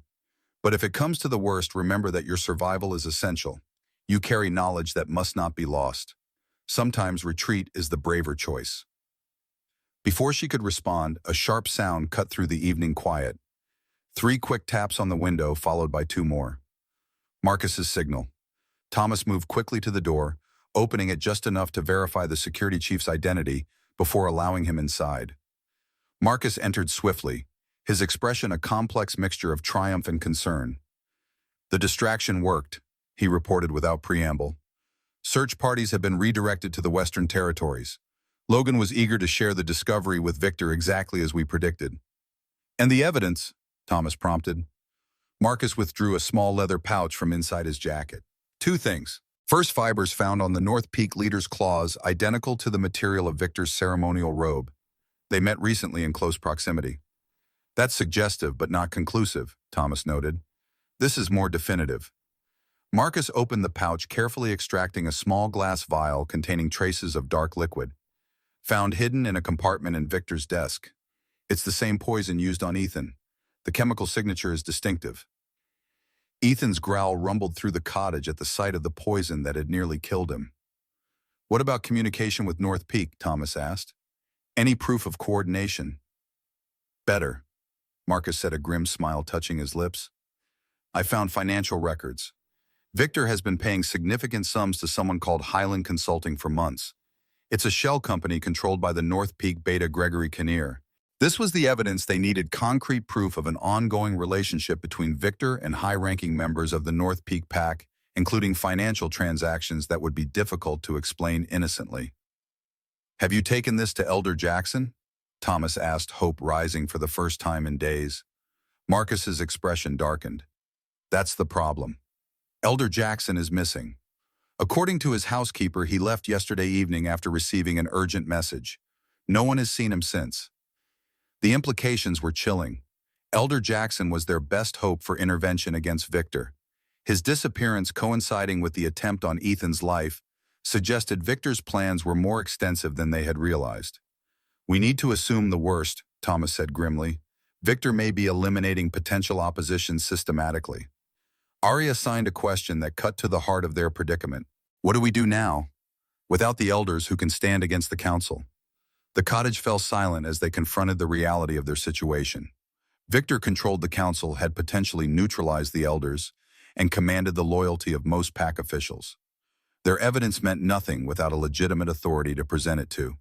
But if it comes to the worst, remember that your survival is essential. You carry knowledge that must not be lost. Sometimes retreat is the braver choice. Before she could respond, a sharp sound cut through the evening quiet. 3 quick taps on the window, followed by 2 more. Marcus's signal. Thomas moved quickly to the door, opening it just enough to verify the security chief's identity before allowing him inside. Marcus entered swiftly, his expression a complex mixture of triumph and concern. The distraction worked, he reported without preamble. Search parties had been redirected to the Western Territories. Logan was eager to share the discovery with Victor exactly as we predicted. And the evidence, Thomas prompted. Marcus withdrew a small leather pouch from inside his jacket. 2 things. First fibers found on the North Peak leader's claws identical to the material of Victor's ceremonial robe. They met recently in close proximity. That's suggestive but not conclusive, Thomas noted. This is more definitive. Marcus opened the pouch, carefully extracting a small glass vial containing traces of dark liquid, found hidden in a compartment in Victor's desk. It's the same poison used on Ethan. The chemical signature is distinctive. Ethan's growl rumbled through the cottage at the sight of the poison that had nearly killed him. What about communication with North Peak? Thomas asked. Any proof of coordination? Better, Marcus said, a grim smile touching his lips. I found financial records. Victor has been paying significant sums to someone called Highland Consulting for months. It's a shell company controlled by the North Peak beta Gregory Kinnear. This was the evidence they needed: concrete proof of an ongoing relationship between Victor and high-ranking members of the North Peak Pack, including financial transactions that would be difficult to explain innocently. Have you taken this to Elder Jackson? Thomas asked, hope rising for the first time in days. Marcus's expression darkened. That's the problem. Elder Jackson is missing. According to his housekeeper, he left yesterday evening after receiving an urgent message. No one has seen him since. The implications were chilling. Elder Jackson was their best hope for intervention against Victor. His disappearance, coinciding with the attempt on Ethan's life, suggested Victor's plans were more extensive than they had realized. We need to assume the worst, Thomas said grimly. Victor may be eliminating potential opposition systematically. Aria signed a question that cut to the heart of their predicament. What do we do now, without the elders who can stand against the council? The cottage fell silent as they confronted the reality of their situation. Victor controlled the council, had potentially neutralized the elders, and commanded the loyalty of most pack officials. Their evidence meant nothing without a legitimate authority to present it to.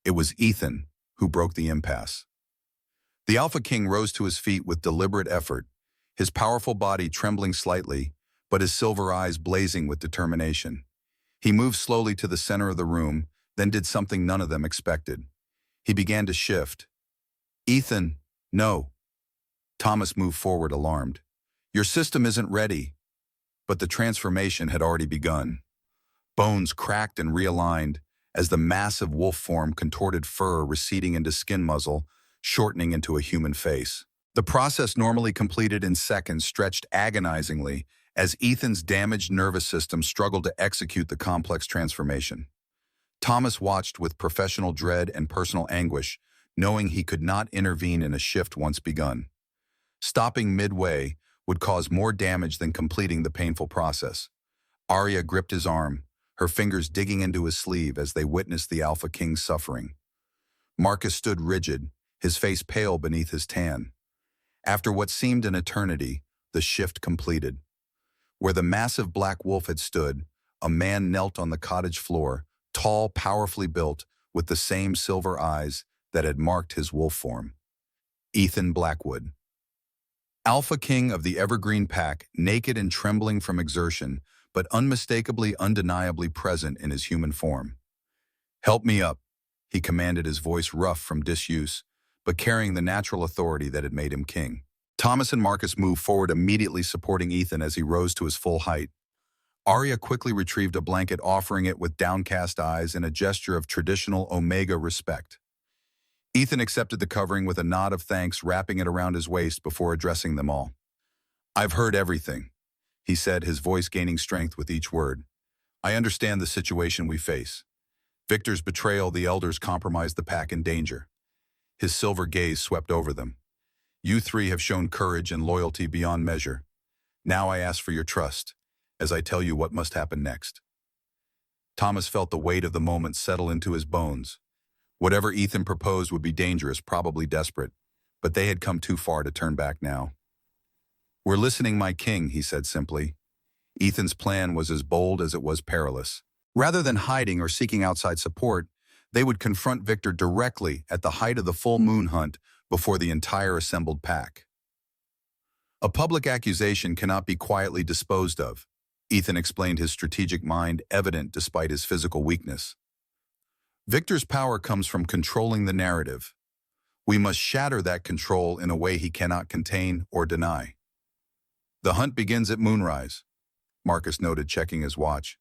It was Ethan who broke the impasse. The Alpha King rose to his feet with deliberate effort, his powerful body trembling slightly, but his silver eyes blazing with determination. He moved slowly to the center of the room, then did something none of them expected. He began to shift. Ethan, no. Thomas moved forward, alarmed. Your system isn't ready. But the transformation had already begun. Bones cracked and realigned as the massive wolf form contorted fur receding into skin muzzle, shortening into a human face. The process, normally completed in seconds, stretched agonizingly as Ethan's damaged nervous system struggled to execute the complex transformation. Thomas watched with professional dread and personal anguish, knowing he could not intervene in a shift once begun. Stopping midway would cause more damage than completing the painful process. Aria gripped his arm, her fingers digging into his sleeve as they witnessed the Alpha King's suffering. Marcus stood rigid, his face pale beneath his tan. After what seemed an eternity, the shift completed. Where the massive black wolf had stood, a man knelt on the cottage floor, tall, powerfully built, with the same silver eyes that had marked his wolf form. Ethan Blackwood. Alpha King of the Evergreen Pack, naked and trembling from exertion, but unmistakably, undeniably present in his human form. Help me up, he commanded, his voice rough from disuse, but carrying the natural authority that had made him king. Thomas and Marcus moved forward, immediately supporting Ethan as he rose to his full height. Aria quickly retrieved a blanket, offering it with downcast eyes in a gesture of traditional Omega respect. Ethan accepted the covering with a nod of thanks, wrapping it around his waist before addressing them all. I've heard everything, he said, his voice gaining strength with each word. I understand the situation we face. Victor's betrayal, the elders compromised the pack in danger. His silver gaze swept over them. You three have shown courage and loyalty beyond measure. Now I ask for your trust, as I tell you what must happen next. Thomas felt the weight of the moment settle into his bones. Whatever Ethan proposed would be dangerous, probably desperate, but they had come too far to turn back now. We're listening, my king, he said simply. Ethan's plan was as bold as it was perilous. Rather than hiding or seeking outside support, they would confront Victor directly at the height of the full moon hunt before the entire assembled pack. A public accusation cannot be quietly disposed of, Ethan explained, his strategic mind evident despite his physical weakness. Victor's power comes from controlling the narrative. We must shatter that control in a way he cannot contain or deny. The hunt begins at moonrise, Marcus noted, checking his watch.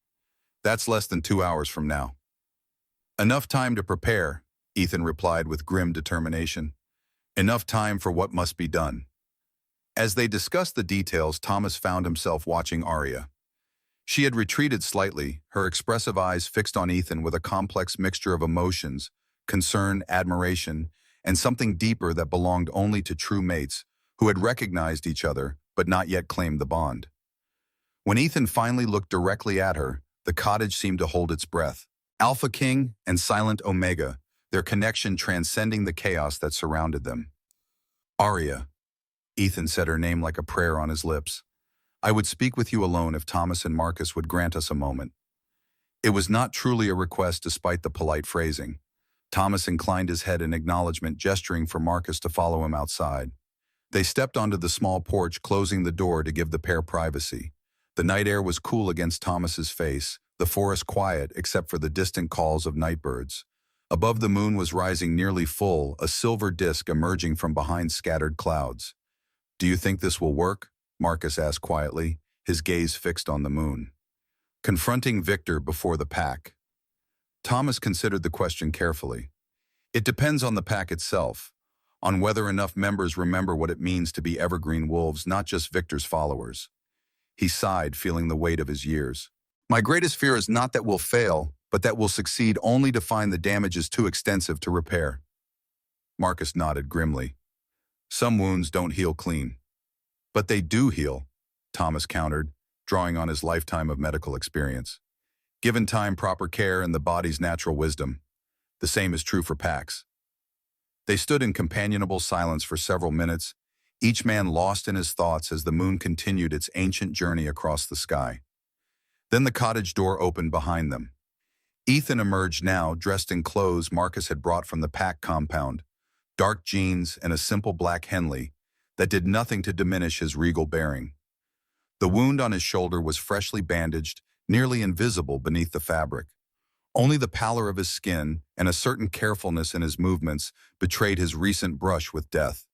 That's less than 2 hours from now. Enough time to prepare, Ethan replied with grim determination. Enough time for what must be done. As they discussed the details, Thomas found himself watching Aria. She had retreated slightly, her expressive eyes fixed on Ethan with a complex mixture of emotions, concern, admiration, and something deeper that belonged only to true mates who had recognized each other but not yet claimed the bond. When Ethan finally looked directly at her, the cottage seemed to hold its breath. Alpha King and silent Omega, their connection transcending the chaos that surrounded them. Aria. Ethan said her name like a prayer on his lips. I would speak with you alone if Thomas and Marcus would grant us a moment. It was not truly a request despite the polite phrasing. Thomas inclined his head in acknowledgement, gesturing for Marcus to follow him outside. They stepped onto the small porch, closing the door to give the pair privacy. The night air was cool against Thomas's face, the forest quiet except for the distant calls of nightbirds. Above the moon was rising nearly full, a silver disk emerging from behind scattered clouds. Do you think this will work? Marcus asked quietly, his gaze fixed on the moon. Confronting Victor before the pack. Thomas considered the question carefully. It depends on the pack itself, on whether enough members remember what it means to be Evergreen wolves, not just Victor's followers. He sighed, feeling the weight of his years. My greatest fear is not that we'll fail, but that we'll succeed only to find the damage is too extensive to repair. Marcus nodded grimly. Some wounds don't heal clean. But they do heal, Thomas countered, drawing on his lifetime of medical experience. Given time, proper care, and the body's natural wisdom. The same is true for packs. They stood in companionable silence for several minutes, each man lost in his thoughts as the moon continued its ancient journey across the sky. Then the cottage door opened behind them. Ethan emerged now, dressed in clothes Marcus had brought from the pack compound, dark jeans and a simple black Henley that did nothing to diminish his regal bearing. The wound on his shoulder was freshly bandaged, nearly invisible beneath the fabric. Only the pallor of his skin and a certain carefulness in his movements betrayed his recent brush with death.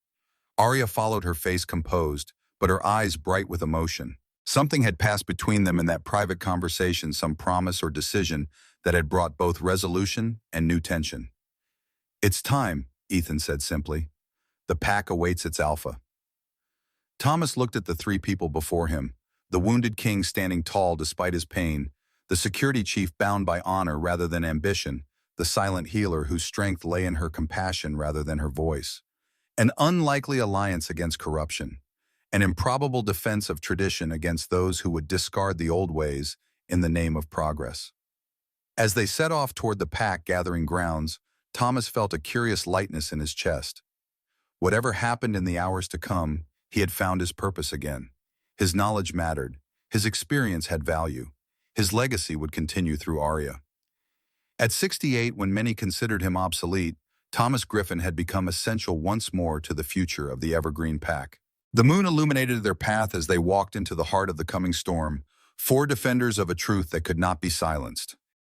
Aria followed, her face composed, but her eyes bright with emotion. Something had passed between them in that private conversation, some promise or decision that had brought both resolution and new tension. It's time, Ethan said simply. The pack awaits its alpha. Thomas looked at the three people before him, the wounded king standing tall despite his pain, the security chief bound by honor rather than ambition, the silent healer whose strength lay in her compassion rather than her voice. An unlikely alliance against corruption, an improbable defense of tradition against those who would discard the old ways in the name of progress. As they set off toward the pack gathering grounds, Thomas felt a curious lightness in his chest. Whatever happened in the hours to come, he had found his purpose again. His knowledge mattered. His experience had value. His legacy would continue through Aria. At 68, when many considered him obsolete, Thomas Griffin had become essential once more to the future of the Evergreen Pack. The moon illuminated their path as they walked into the heart of the coming storm, four defenders of a truth that could not be silenced.